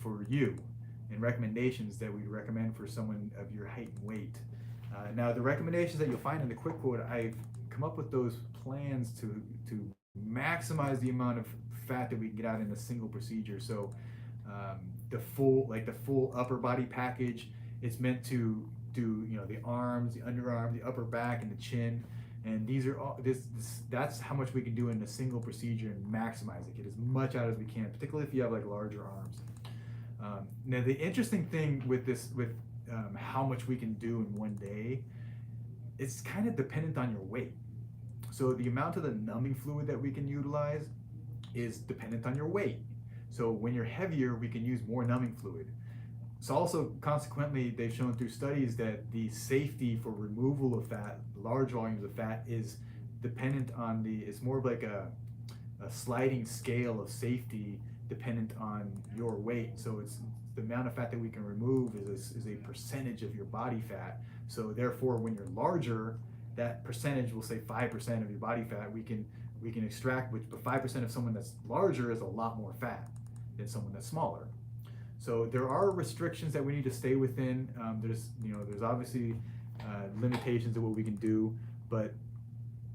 for you and recommendations that we recommend for someone of your height and weight. Now, the recommendations that you'll find in the quick quote, I've come up with those plans to maximize the amount of fat that we can get out in a single procedure. So the full upper body package, it's meant to do the arms, the underarm, the upper back, and the chin. And these are all that's how much we can do in a single procedure and maximize it, get as much out as we can, particularly if you have larger arms. Now, the interesting thing with how much we can do in one day, it's kind of dependent on your weight. So the amount of the numbing fluid that we can utilize is dependent on your weight. So when you're heavier, we can use more numbing fluid. So also, consequently, they've shown through studies that the safety for removal of fat, large volumes of fat, is dependent on it's more of like a sliding scale of safety dependent on your weight. So it's the amount of fat that we can remove is a percentage of your body fat. So therefore, when you're larger, that percentage, will say 5% of your body fat, we can extract, but 5% of someone that's larger is a lot more fat than someone that's smaller. So there are restrictions that we need to stay within. There's obviously limitations to what we can do, but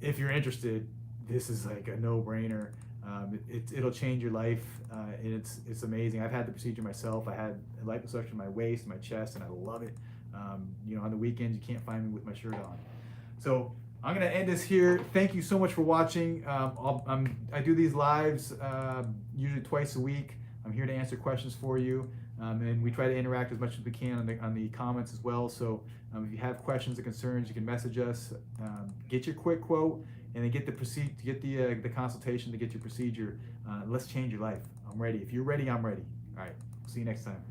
if you're interested, this is like a no-brainer. It'll change your life, and it's amazing. I've had the procedure myself. I had a liposuction in my waist, my chest, and I love it. On the weekends, you can't find me with my shirt on. So I'm going to end this here. Thank you so much for watching. I do these lives usually twice a week. I'm here to answer questions for you, and we try to interact as much as we can on the comments as well. So if you have questions or concerns, you can message us. Get your quick quote, and then get the consultation to get your procedure. Let's change your life. I'm ready. If you're ready, I'm ready. All right. See you next time.